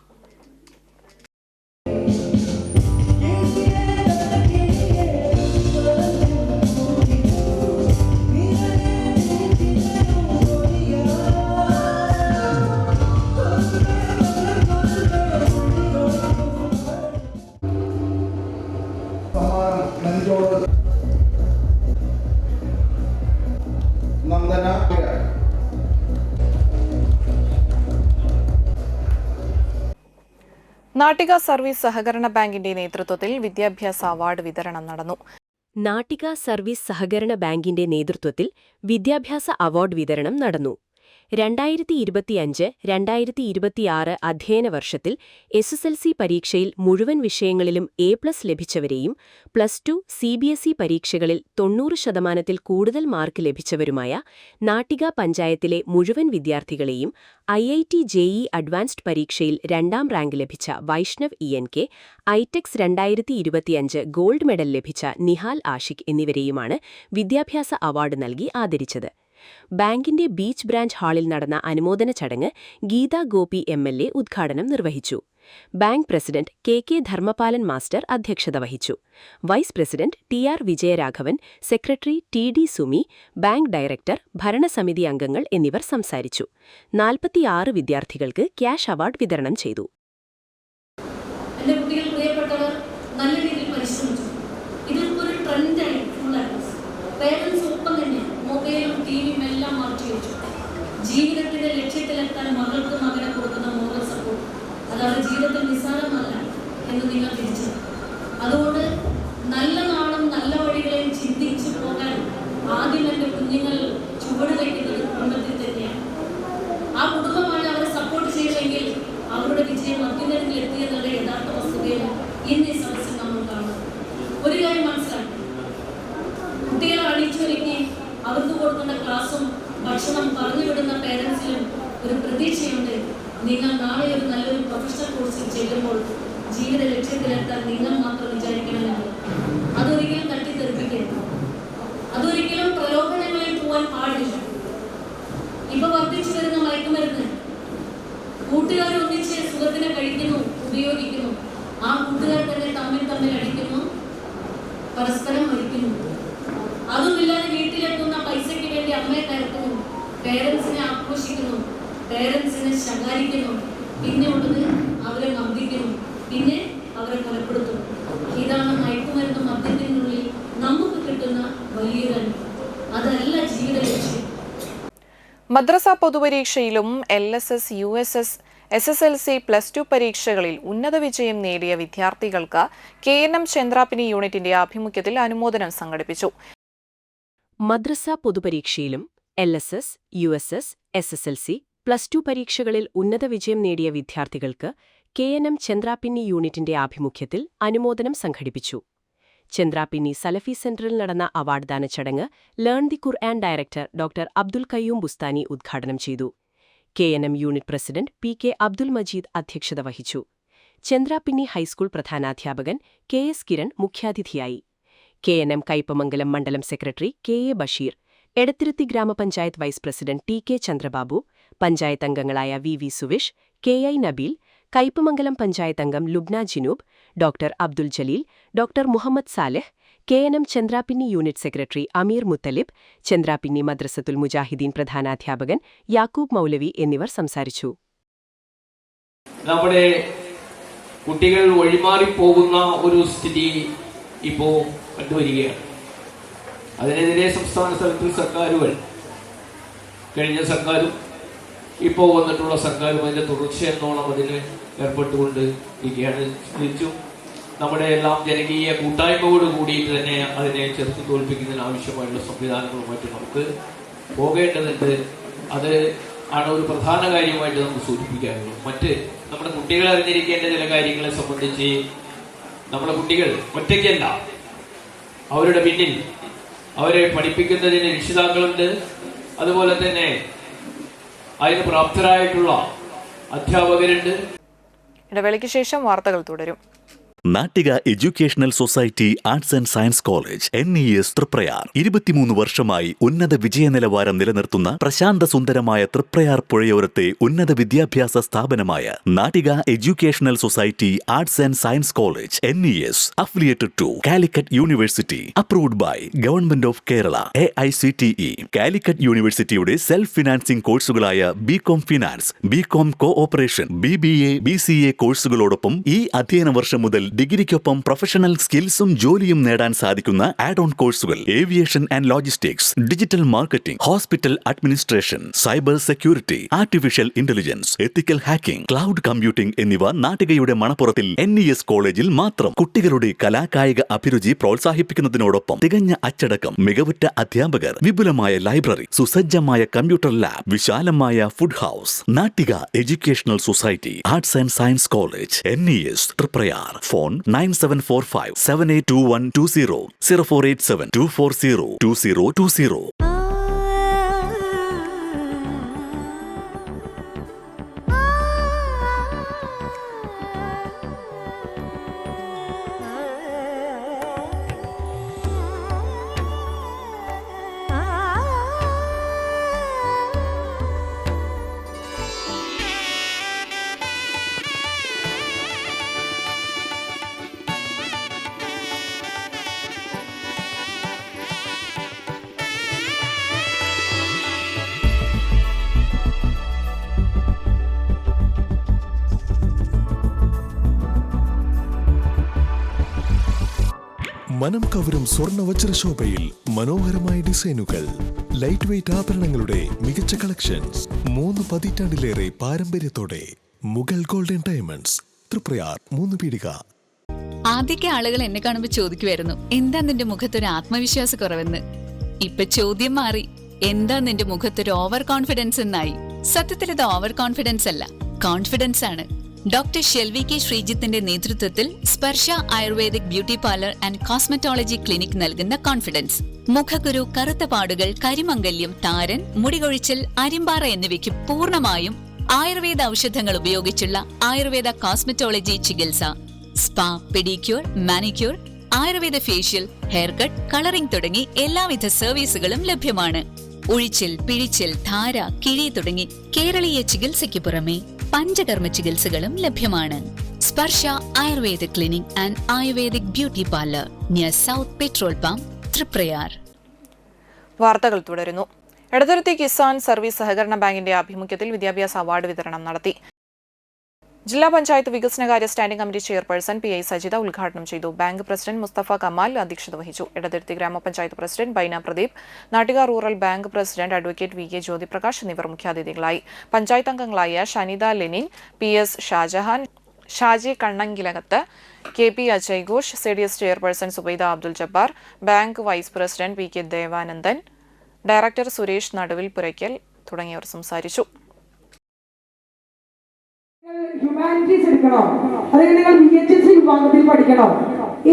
നാട്ടിക സർവീസ് സഹകരണ ബാങ്കിന്റെ നേതൃത്വത്തിൽ വിദ്യാഭ്യാസ അവാർഡ് വിതരണം നടന്നു. നാട്ടിക സർവീസ് സഹകരണ ബാങ്കിന്റെ നേതൃത്വത്തിൽ വിദ്യാഭ്യാസ അവാർഡ് വിതരണം നടന്നു. 2025-2026 അധ്യയന വർഷത്തിൽ SSLC പരീക്ഷയിൽ മുഴുവൻ വിഷയങ്ങളിലും A+ ലഭിച്ചവരെയും +2 CBSE പരീക്ഷകളിൽ 90% കൂടുതൽ മാർക്ക് ലഭിച്ചവരുമായ നാട്ടിക പഞ്ചായത്തിലെ മുഴുവൻ വിദ്യാർത്ഥികളെയും IIT JEE അഡ്വാൻസ്ഡ് പരീക്ഷയിൽ 2ാം റാങ്ക് ലഭിച്ച വൈഷ്ണവ് ENK, ഐടെക്സ് 2025 ഗോൾഡ് മെഡൽ ലഭിച്ച നിഹാൽ ആഷിഖ് എന്നിവരെയുമാണ് വിദ്യാഭ്യാസ അവാർഡ് നൽകി ആദരിച്ചത്. ബാങ്കിന്റെ ബീച്ച് ബ്രാഞ്ച് ഹാളിൽ നടന്ന അനുമോദന ചടങ്ങ് ഗീതാ ഗോപി MLA ഉദ്ഘാടനം നിർവഹിച്ചു. Bank president KK Dharmapalan master അധ്യക്ഷത വഹിച്ചു. Vice president TR Vijayaraghavan, secretary TD Sumi, bank director, ഭരണസമിതി അംഗങ്ങൾ എന്നിവർ സംസാരിച്ചു. 46 വിദ്യാർത്ഥികൾക്ക് ക്യാഷ് അവാർഡ് വിതരണം ചെയ്തു. എൻ്റെ കുട്ടികൾ പ്രിയപ്പെട്ടവർ നല്ല രീതിയിൽ പരിശ്രമിച്ചു. ഇതിൽക്കൊരു ട്രെൻഡായി പേരൻസ് ഒപ്പം തന്നെ മൊബൈലും ടിവിയും എല്ലാം മാറ്റി വെച്ചു. ജീവിതത്തിന്റെ ലക്ഷ്യത്തിലെത്താൻ മകൾക്ക് മകനെ കൊടുക്കുന്ന മോറൽ സപ്പോർട്ട് അതാണ് ജീവിതത്തിൽ നിസ്സാരമല്ല എന്ന് നിങ്ങൾ തിരിച്ചു. അതുകൊണ്ട് നല്ല നാളും നല്ല വഴികളെയും ചിന്തിച്ചു പോകാൻ ആദ്യം എൻ്റെ കുഞ്ഞുങ്ങൾ ചുവട് വയ്ക്കുന്നത് കുടുംബത്തിൽ തന്നെയാണ്. ആ കുടുംബമാണ് അവരെ സപ്പോർട്ട് ചെയ്തെങ്കിൽ അവരുടെ വിജയം അത്യുന്നതത്തിൽ എത്തിയെന്നുള്ള യഥാർത്ഥ വസ്തുതയാണ് ഇന്ന് ഈ സദസ്സിൽ നമ്മൾ കാണുന്നത്. ഒരു കാര്യം മനസ്സിലാക്കി, കുട്ടികളെ അണിച്ചൊരുക്കി അവർക്ക് കൊടുക്കുന്ന ക്ലാസ്സും ഭക്ഷണം പറഞ്ഞുവിടുന്ന പേരൻസിലും ഒരു പ്രതീക്ഷയുണ്ട്. നിങ്ങൾ നാളെ ഒരു നല്ലൊരു പ്രൊഫഷണൽ കോഴ്സിൽ ചെല്ലുമ്പോൾ ജീവിത ലക്ഷ്യത്തിലെത്താൻ നിങ്ങൾ മാത്രം വിചാരിക്കണമെന്ന്. അതൊരിക്കലും തട്ടിത്തെറിപ്പിക്കരുത്. അതൊരിക്കലും പ്രലോഭനങ്ങളിൽ പോകാൻ പാടില്ല. ഇപ്പൊ വർദ്ധിച്ചു വരുന്ന മയക്കുമരുന്ന് കൂട്ടുകാർ ഒന്നിച്ച് സുഖത്തിനെ കഴിക്കുന്നു, ഉപയോഗിക്കുന്നു. ആ കൂട്ടുകാർ തന്നെ തമ്മിൽ അടിക്കുന്നു, പരസ്പരം മരിക്കുന്നു. അതുമില്ലാതെ വീട്ടിലെത്തുന്ന പൈസയ്ക്ക് വേണ്ടി അമ്മയെ കയറ്റുന്നു, പേരൻസിനെ ആക്രോശിക്കുന്നു, പേരൻസിനെ ശകാരിക്കുന്നു, പിന്നെ ഉള്ളത് അവരെ മർദ്ദിക്കുന്നു, പിന്നെ അവരെ കൊലപ്പെടുത്തുന്നു. ഇതാണ് മയക്കുമരുന്ന് മദ്യത്തിനുള്ളിൽ നമുക്ക് കിട്ടുന്ന വലിയൊരു അനുഭവം. അതല്ല ജീവിത ലക്ഷ്യം. മദ്രസ പൊതുപരീക്ഷയിലും LSS, USS, SSLC, +2 പരീക്ഷകളിൽ ഉന്നത വിജയം നേടിയ വിദ്യാർത്ഥികൾക്ക് KNM ചന്ദ്രാപിനി യൂണിറ്റിന്റെ ആഭിമുഖ്യത്തിൽ അനുമോദനം സംഘടിപ്പിച്ചു. മദ്രസ പൊതുപരീക്ഷയിലും LSS, USS, SSLC, +2 പരീക്ഷകളിൽ ഉന്നത വിജയം നേടിയ വിദ്യാർത്ഥികൾക്ക് KNM ചന്ദ്രാപിന്നി യൂണിറ്റിന്റെ ആഭിമുഖ്യത്തിൽ അനുമോദനം സംഘടിപ്പിച്ചു. ചന്ദ്രാപിന്നി സലഫി സെന്ററിൽ നടന്ന അവാർഡ് ദാന ചടങ്ങ് learn the Quran director doctor Abdul Kayyum Bustani ഉദ്ഘാടനം ചെയ്തു. KNM unit president PK Abdul Majeed അധ്യക്ഷത വഹിച്ചു. ചന്ദ്രാപിന്നി ഹൈസ്കൂൾ പ്രധാനാധ്യാപകൻ KS കിരൺ മുഖ്യാതിഥിയായി. KNM കയ്പമംഗലം മണ്ഡലം സെക്രട്ടറി KA ബഷീർ, എടത്തിരുത്തി ഗ്രാമപഞ്ചായത്ത് vice president TK Chandrababu, panchayat അംഗങ്ങളായ VV സുവിഷ്, KI നബീൽ, കയ്പമംഗലം പഞ്ചായത്ത് അംഗം Lubna Jinoob, doctor Abdul Jaleel, doctor Muhammad Saleh, KNM Chandrapinni unit secretary Ameer Muthalib, Chandrapinni Madrasathul Mujahideen പ്രധാനാധ്യാപകൻ യാക്കൂബ് മൗലവി എന്നിവർ സംസാരിച്ചു. നമ്മുടെ കുട്ടികൾ വഴിമാറിപ്പോകുന്ന ഒരു സ്ഥിതി ഇപ്പോൾ കണ്ടുവരികയാണ്. അതിനെതിരെ സംസ്ഥാന തലത്തിൽ സർക്കാരുകൾ, കഴിഞ്ഞ സർക്കാരും ഇപ്പോൾ വന്നിട്ടുള്ള സർക്കാരും അതിൻ്റെ തുടർച്ചയെന്നോണം അതിന് ഏർപ്പെട്ടുകൊണ്ട് ഇരിക്കുകയാണ്. തിരിച്ചും നമ്മുടെ എല്ലാം ജനകീയ കൂട്ടായ്മയോട് കൂടിയിട്ട് തന്നെ അതിനെ ചെറുത്ത് തോൽപ്പിക്കുന്നതിന് ആവശ്യമായുള്ള സംവിധാനങ്ങളും മറ്റും നമുക്ക് പോകേണ്ടതുണ്ട്. അത് ആണ് ഒരു പ്രധാന കാര്യമായിട്ട് നമുക്ക് സൂചിപ്പിക്കാനുള്ളത്. മറ്റ് നമ്മുടെ കുട്ടികൾ അറിഞ്ഞിരിക്കേണ്ട ചില കാര്യങ്ങളെ സംബന്ധിച്ച് നമ്മുടെ കുട്ടികൾ ഒറ്റയ്ക്കല്ല, അവരുടെ പിന്നിൽ അവരെ പഠിപ്പിക്കുന്നതിന് രക്ഷിതാക്കളുണ്ട്. അതുപോലെ തന്നെ അതിന് പ്രാപ്തരായിട്ടുള്ള അധ്യാപകരുണ്ട്. ഇടവേളയ്ക്ക് ശേഷം വാർത്തകൾ തുടരും. Nattika educational society arts and science college NES Thriprayar 23 വർഷമായി ഉന്നത വിജയ നിലവാരം നിലനിർത്തുന്ന പ്രശാന്ത സുന്ദരമായ തൃപ്രയാർ പുഴയോരത്തെ ഉന്നത വിദ്യാഭ്യാസ സ്ഥാപനമായ Nattika educational society arts and science college NES affiliated to Calicut University, approved by Government of Kerala, AICTE. Calicut യൂണിവേഴ്സിറ്റിയുടെ സെൽഫ് ഫിനാൻസിംഗ് കോഴ്സുകളായ BCom finance, BCom cooperation, BBA, BCA കോഴ്സുകളോടൊപ്പം ഈ അധ്യയന വർഷം മുതൽ ഡിഗ്രിക്കൊപ്പം പ്രൊഫഷണൽ സ്കിൽസും ജോലിയും നേടാൻ സാധിക്കുന്ന ആഡ് ഓൺ കോഴ്സുകൾ aviation and logistics, digital marketing, hospital administration, cyber security, artificial intelligence, ethical hacking, cloud computing എന്നിവ നാട്ടികയുടെ മണപ്പുറത്തിൽ NES കോളേജിൽ മാത്രം. കുട്ടികളുടെ കലാകായിക അഭിരുചി പ്രോത്സാഹിപ്പിക്കുന്നതിനോടൊപ്പം തികഞ്ഞ അച്ചടക്കം, മികവുറ്റ അധ്യാപകർ, വിപുലമായ ലൈബ്രറി, സുസജ്ജമായ കമ്പ്യൂട്ടർ ലാബ്, വിശാലമായ food house. Nattika educational society arts and science college, NES Thriprayar. Phone 9745782120 048724022020. മനം കവരും സ്വർണ്ണ വജ്രശോഭയിൽ മനോഹരമായ ഡിസൈനുകൾ, ലൈറ്റ് വെയ്റ്റ് ആഭരണങ്ങളുടെ മികച്ച കളക്ഷൻസ്, 3 പതിറ്റാണ്ടിലേറെ പാരമ്പര്യത്തോടെ മുഗൾ ഗോൾഡൻ ഡയമണ്ട്സ്, തൃപ്രയാർ 3 പീടിക. ആദ്യമൊക്കെ ആളുകൾ എന്നെ കാണുമ്പോൾ ചോദിക്കുമായിരുന്നു, എന്താ നിന്റെ മുഖത്തൊരു ആത്മവിശ്വാസ കുറവെന്ന്. ഇപ്പൊ ചോദ്യം മാറി, എന്താ നിന്റെ മുഖത്തൊരു ഓവർ കോൺഫിഡൻസ് എന്നായി. സത്യത്തിൽ ഇത് ഓവർ കോൺഫിഡൻസ് അല്ല, കോൺഫിഡൻസ് ആണ്. ഡോക്ടർ ഷെൽവി കെ ശ്രീജിത്തിന്റെ നേതൃത്വത്തിൽ Sparsha ayurvedic beauty parlour and cosmetology clinic നൽകുന്ന കോൺഫിഡൻസ്. മുഖക്കുരു, കറുത്ത പാടുകൾ, കരിമംഗല്യം, താരൻ, മുടികൊഴിച്ചൽ, അരിമ്പാറ എന്നിവയ്ക്ക് പൂർണ്ണമായും ആയുർവേദ ഔഷധങ്ങൾ ഉപയോഗിച്ചുള്ള ആയുർവേദ കോസ്മെറ്റോളജി ചികിത്സ. Spa, pedicure, manicure, Ayurveda facial, hair cut, colouring തുടങ്ങി എല്ലാവിധ സർവീസുകളും ലഭ്യമാണ്. ഉഴിച്ചിൽ, പിഴിച്ചിൽ, ധാര, കിഴി തുടങ്ങി കേരളീയ ചികിത്സയ്ക്ക് പുറമെ പഞ്ചകർമ്മ ചികിത്സകളും ലഭ്യമാണ്. Sparsha Ayurveda clinic and Ayurvedic beauty parlour near south petrol pump, Triprayar. വാർത്തകൾ തുടരുന്നു. എടത്തുരുത്തി കിസാൻ സർവീസ് സഹകരണ ബാങ്കിന്റെ ആഭിമുഖ്യത്തിൽ വിദ്യാഭ്യാസ അവാർഡ് വിതരണം നടത്തി. ജില്ലാ പഞ്ചായത്ത് വികസനകാര്യ standing committee chairperson PI Sajitha ഉദ്ഘാടനം ചെയ്തു. ബാങ്ക് പ്രസിഡന്റ് മുസ്തഫ കമാൽ അധ്യക്ഷത വഹിച്ചു. എടത്തുരുത്തി ഗ്രാമപഞ്ചായത്ത് president Baina Pradeep, Nattika rural bank president advocate VK Jyothiprakash എന്നിവർ മുഖ്യാതിഥികളായി. പഞ്ചായത്ത് അംഗങ്ങളായ Shanitha Lenin, PS Shajahan, Shaji Kannankilakath, KP Ajay Ghosh, CDS chairperson Subaida Abdul Jabbar, bank vice president PK Devanandan, director Suresh Naduvil Puraykkal തുടങ്ങിയവർ സംസാരിച്ചു. ഹ്യൂമാനിറ്റീസ് എടുക്കണോ അല്ലെങ്കിൽ നിങ്ങൾ VHS വിഭാഗത്തിൽ പഠിക്കണോ,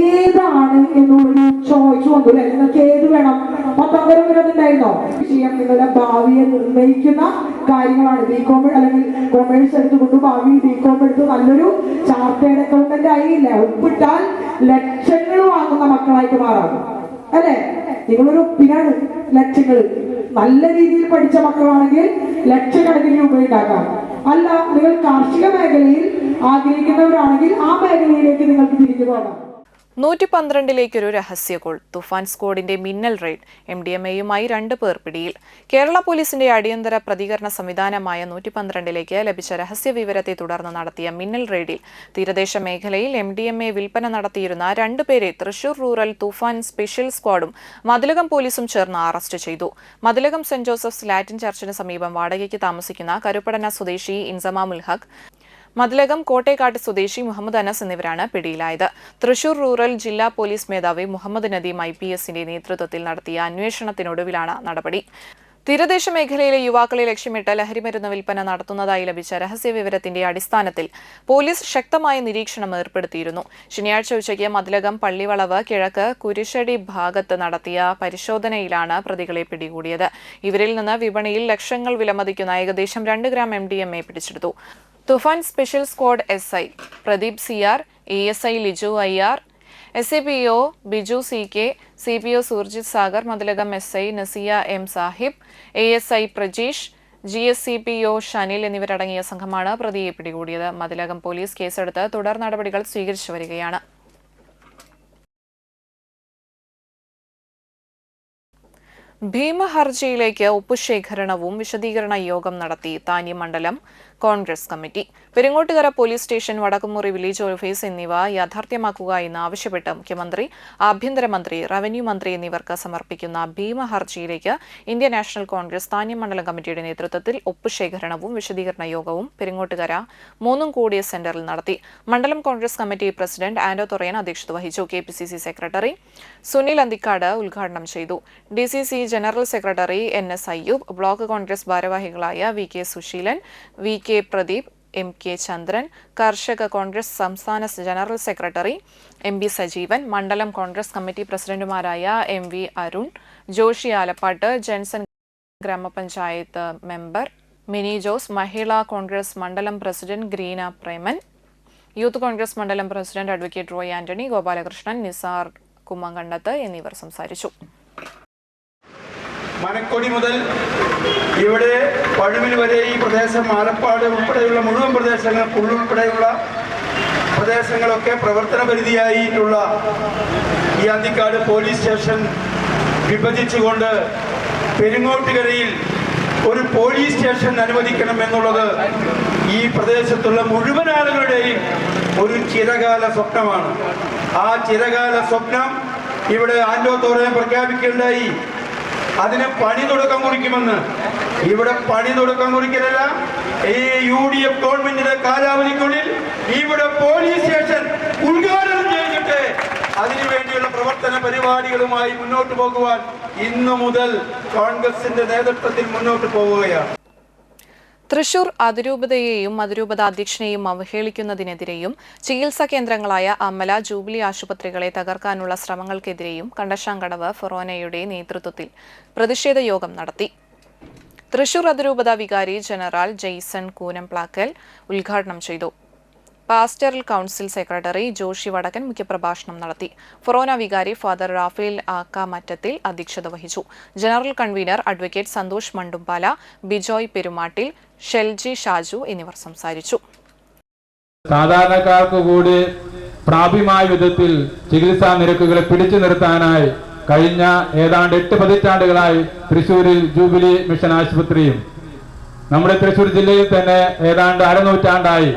ഏതാണ് എന്നുള്ളൊരു ചോയ്സ് കൊണ്ടുല്ലേ നിങ്ങൾക്ക് ഏത് വേണം? പത്താം ഉണ്ടായിരുന്നോ? വിഷയം നിങ്ങളുടെ ഭാവിയെ നിർണ്ണയിക്കുന്ന കാര്യങ്ങളാണ്. BCom അല്ലെങ്കിൽ കൊമേഴ്സ് എടുത്തുകൊണ്ട് ഭാവി BCom എടുത്ത് നല്ലൊരു ചാർട്ടേഡ് അക്കൗണ്ടന്റ് ആയില്ല, ഒപ്പിട്ടാൽ ലക്ഷങ്ങൾ വാങ്ങുന്ന മക്കളായിട്ട് മാറാം അല്ലെ? നിങ്ങളൊരു ഒപ്പിനാണ് ലക്ഷങ്ങൾ. നല്ല രീതിയിൽ പഠിച്ച മക്കളാണെങ്കിൽ ലക്ഷക്കണക്കിന് രൂപ ഉണ്ടാക്കാം. അല്ല, നിങ്ങൾ കാർഷിക മേഖലയിൽ ആഗ്രഹിക്കുന്നവരാണെങ്കിൽ ആ മേഖലയിലേക്ക് നിങ്ങൾക്ക് തിരിഞ്ഞു പോകാം. 112ലേക്കൊരു രഹസ്യ കോൾ. തുഫാൻ സ്ക്വാഡിന്റെ മിന്നൽ റെയ്ഡ്. MDMAയുമായി 2 പേർ പിടിയിൽ. കേരള പോലീസിന്റെ അടിയന്തര പ്രതികരണ സംവിധാനമായ 112ലേക്ക് ലഭിച്ച രഹസ്യ വിവരത്തെ തുടർന്ന് നടത്തിയ മിന്നൽ റെയ്ഡിൽ തീരദേശ മേഖലയിൽ MDMA വിൽപ്പന നടത്തിയിരുന്ന 2 പേരെ തൃശൂർ റൂറൽ തുഫാൻ സ്പെഷ്യൽ സ്ക്വാഡും മതിലകം പോലീസും ചേർന്ന് അറസ്റ്റ് ചെയ്തു. മതിലകം സെന്റ് ജോസഫ്സ് ലാറ്റിൻ ചർച്ചിന് സമീപം വാടകയ്ക്ക് താമസിക്കുന്ന കരുപ്പടന സ്വദേശി ഇൻസമാമുൽ ഹഖ്, മതിലകം കോട്ടേക്കാട്ട് സ്വദേശി മുഹമ്മദ് അനസ് എന്നിവരാണ് പിടിയിലായത്. തൃശൂർ റൂറൽ ജില്ലാ പോലീസ് മേധാവി മുഹമ്മദ് നദീം IPSന്റെ നേതൃത്വത്തിൽ നടത്തിയ അന്വേഷണത്തിനൊടുവിലാണ് നടപടി. തീരദേശ മേഖലയിലെ യുവാക്കളെ ലക്ഷ്യമിട്ട് ലഹരിമരുന്ന് വിൽപ്പന നടത്തുന്നതായി ലഭിച്ച രഹസ്യ വിവരത്തിന്റെ അടിസ്ഥാനത്തിൽ പോലീസ് ശക്തമായ നിരീക്ഷണം ഏർപ്പെടുത്തിയിരുന്നു. ശനിയാഴ്ച ഉച്ചയ്ക്ക് മതിലകം പള്ളിവളവ് കിഴക്ക് കുരിശടി ഭാഗത്ത് നടത്തിയ പരിശോധനയിലാണ് പ്രതികളെ പിടികൂടിയത്. ഇവരിൽ നിന്ന് വിപണിയിൽ ലക്ഷങ്ങൾ വിലമതിക്കുന്ന ഏകദേശം 2 ഗ്രാം MDMA പിടിച്ചെടുത്തു. Toofan special squad SI Pradeep CR, ASI Liju IR, SAPO Biju CK, CPO Surjith Sagar, Mathilakam SI Nasiya M Sahib, ASI Prajeesh, GSCPO Shanil എന്നിവരടങ്ങിയ സംഘമാണ് പ്രതിയെ പിടികൂടിയത്. മതിലകം പോലീസ് കേസെടുത്ത് തുടർ നടപടികൾ സ്വീകരിച്ചു വരികയാണ്. ഭീമഹർജിയിലേക്ക് ഒപ്പുശേഖരണവും വിശദീകരണ യോഗം നടത്തി താന്നി മണ്ഡലം Congress committee. Peringottukara police station, Vadakkumuri village office എന്നിവ യാഥാർത്ഥ്യമാക്കുക എന്നാവശ്യപ്പെട്ട് മുഖ്യമന്ത്രി, ആഭ്യന്തരമന്ത്രി, റവന്യൂ മന്ത്രി എന്നിവർക്ക് സമർപ്പിക്കുന്ന ഭീമഹർജിയിലേക്ക് ഇന്ത്യൻ നാഷണൽ കോൺഗ്രസ് താന്നി മണ്ഡലം കമ്മിറ്റിയുടെ നേതൃത്വത്തിൽ ഒപ്പുശേഖരണവും വിശദീകരണ യോഗവും പെരിങ്ങോട്ടുകര മൂന്നുംകൂടിയ സെന്ററിൽ നടത്തി. മണ്ഡലം കോൺഗ്രസ് കമ്മിറ്റി പ്രസിഡന്റ് ആന്റോ തൊറയൻ അധ്യക്ഷത വഹിച്ചു. KPCC സെക്രട്ടറി സുനിൽ അന്തിക്കാട് ഉദ്ഘാടനം ചെയ്തു. DCC general secretary NS Ayyub, block Congress ഭാരവാഹികളായ VK Suseelan, VK Pradeep, MK ചന്ദ്രൻ, കർഷക കോൺഗ്രസ് സംസ്ഥാന ജനറൽ സെക്രട്ടറി MB സജീവൻ, മണ്ഡലം കോൺഗ്രസ് കമ്മിറ്റി പ്രസിഡന്റുമാരായ MV അരുൺ, ജോഷി ആലപ്പാട്ട്, ജെൻസൺ ഗ്രാമപഞ്ചായത്ത് മെമ്പർ മിനി ജോസ്, മഹിളാ കോൺഗ്രസ് മണ്ഡലം പ്രസിഡന്റ് ഗ്രീന പ്രേമൻ, യൂത്ത് കോൺഗ്രസ് മണ്ഡലം പ്രസിഡന്റ് അഡ്വക്കേറ്റ് റോയ് ആന്റണി, ഗോപാലകൃഷ്ണൻ, നിസാർ കുമ്മങ്കണ്ടത്ത് എന്നിവർ സംസാരിച്ചു. മനക്കൊടി മുതൽ ഇവിടെ പഴുവിൽ വരെ ഈ പ്രദേശം, ആലപ്പാട് ഉൾപ്പെടെയുള്ള മുഴുവൻ പ്രദേശങ്ങൾ, ഉൾപ്പെടെയുള്ള പ്രദേശങ്ങളൊക്കെ പ്രവർത്തന പരിധിയായിട്ടുള്ള ഈ അന്തിക്കാട് പോലീസ് സ്റ്റേഷൻ വിഭജിച്ചുകൊണ്ട് പെരിങ്ങോട്ടുകരയിൽ ഒരു പോലീസ് സ്റ്റേഷൻ അനുവദിക്കണം എന്നുള്ളത് ഈ പ്രദേശത്തുള്ള മുഴുവൻ ആളുകളുടെയും ഒരു ചിരകാല സ്വപ്നമാണ്. ആ ചിരകാല സ്വപ്നം ഇവിടെ ആന്റോ തൊറയൻ പ്രഖ്യാപിക്കുകയുണ്ടായി. അതിന് പണി തുടക്കം കുറിക്കുമെന്ന്. ഇവിടെ പണി തുടക്കം കുറിക്കലല്ല, ഈ UDF ഗവൺമെന്റിന്റെ കാലാവധിക്കുള്ളിൽ ഇവിടെ പോലീസ് സ്റ്റേഷൻ ഉദ്ഘാടനം ചെയ്തിട്ട് അതിനുവേണ്ടിയുള്ള പ്രവർത്തന പരിപാടികളുമായി മുന്നോട്ട് പോകുവാൻ ഇന്നു മുതൽ കോൺഗ്രസിന്റെ നേതൃത്വത്തിൽ മുന്നോട്ട് പോവുകയാണ്. തൃശൂർ അതിരൂപതയെയും അതിരൂപത അധ്യക്ഷനെയും അവഹേളിക്കുന്നതിനെതിരെയും ചികിത്സാ കേന്ദ്രങ്ങളായ അമല, ജൂബിലി ആശുപത്രികളെ തകർക്കാനുള്ള ശ്രമങ്ങൾക്കെതിരെയും കണ്ടശാങ്കടവ് ഫൊറോനയുടെ നേതൃത്വത്തിൽ പ്രതിഷേധ യോഗം നടത്തി. തൃശൂർ അതിരൂപത വികാരി ജനറൽ ജെയ്സൺ കൂനംപ്ലാക്കൽ ഉദ്ഘാടനം ചെയ്തു. പാസ്റ്ററൽ കൗൺസിൽ സെക്രട്ടറി ജോഷി വടക്കൻ മുഖ്യപ്രഭാഷണം നടത്തി. ഫൊറോന വികാരി ഫാദർ റാഫേൽ ആക്കാമറ്റത്തിൽ അധ്യക്ഷത വഹിച്ചു. General convener advocate Santhosh Mandumpala, Bijoy Perumattil, Shelji Shaju എന്നിവർ സംസാരിച്ചു. സാധാരണക്കാർക്ക് കൂടി പ്രാപ്യമായ വിധത്തിൽ ചികിത്സാ നിരക്കുകളെ പിടിച്ചു നിർത്താനായി കഴിഞ്ഞ ഏതാണ്ട് 8 പതിറ്റാണ്ടുകളായി തൃശൂരിൽ ജൂബിലി മിഷൻ ആശുപത്രിയും നമ്മുടെ തൃശൂർ ജില്ലയിൽ തന്നെ ഏതാണ്ട് അരനൂറ്റാണ്ടായി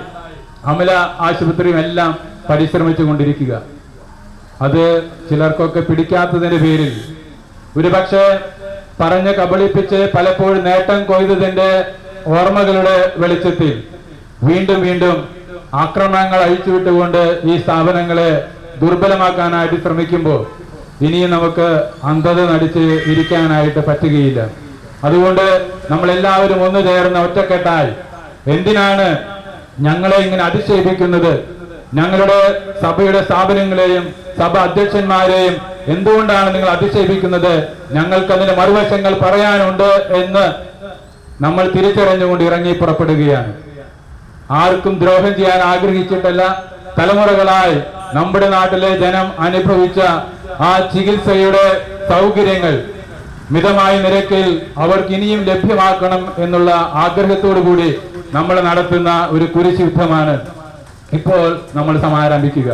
അമല ആശുപത്രിയും എല്ലാം പരിശ്രമിച്ചു കൊണ്ടിരിക്കുക. അത് ചിലർക്കൊക്കെ പിടിക്കാത്തതിന്റെ പേരിൽ ഒരുപക്ഷെ പറഞ്ഞ് കബളിപ്പിച്ച് പലപ്പോഴും നേട്ടം കൊയ്തതിന്റെ ഓർമ്മകളുടെ വെളിച്ചത്തിൽ വീണ്ടും വീണ്ടും ആക്രമണങ്ങൾ അഴിച്ചുവിട്ടുകൊണ്ട് ഈ സ്ഥാപനങ്ങളെ ദുർബലമാക്കാനായിട്ട് ശ്രമിക്കുമ്പോൾ ഇനിയും നമുക്ക് അന്ധത നടിച്ച് ഇരിക്കാനായിട്ട് പറ്റുകയില്ല. അതുകൊണ്ട് നമ്മളെല്ലാവരും ഒന്നു ചേർന്ന് ഒറ്റക്കെട്ടായി എന്തിനാണ് ഞങ്ങളെ ഇങ്ങനെ അധിക്ഷേപിക്കുന്നത്, ഞങ്ങളുടെ സഭയുടെ സ്ഥാപനങ്ങളെയും സഭ അധ്യക്ഷന്മാരെയും എന്തുകൊണ്ടാണ് നിങ്ങൾ അധിക്ഷേപിക്കുന്നത്, ഞങ്ങൾക്കതിന്റെ മറുവശങ്ങൾ പറയാനുണ്ട് എന്ന് നമ്മൾ തിരിച്ചറിഞ്ഞുകൊണ്ട് ഇറങ്ങി പുറപ്പെടുകയാണ്. ആർക്കും ദ്രോഹം ചെയ്യാൻ ആഗ്രഹിച്ചിട്ടല്ല, തലമുറകളായി നമ്മുടെ നാട്ടിലെ ജനം അനുഭവിച്ച ആ ചികിത്സയുടെ സൗകര്യങ്ങൾ മിതമായ നിരക്കിൽ അവർക്ക് ഇനിയും ലഭ്യമാക്കണം എന്നുള്ള ആഗ്രഹത്തോടു കൂടി നമ്മൾ നടത്തുന്ന ഒരു കുരിശ് യുദ്ധമാണ് ഇപ്പോൾ നമ്മൾ സമാരംഭിക്കുക.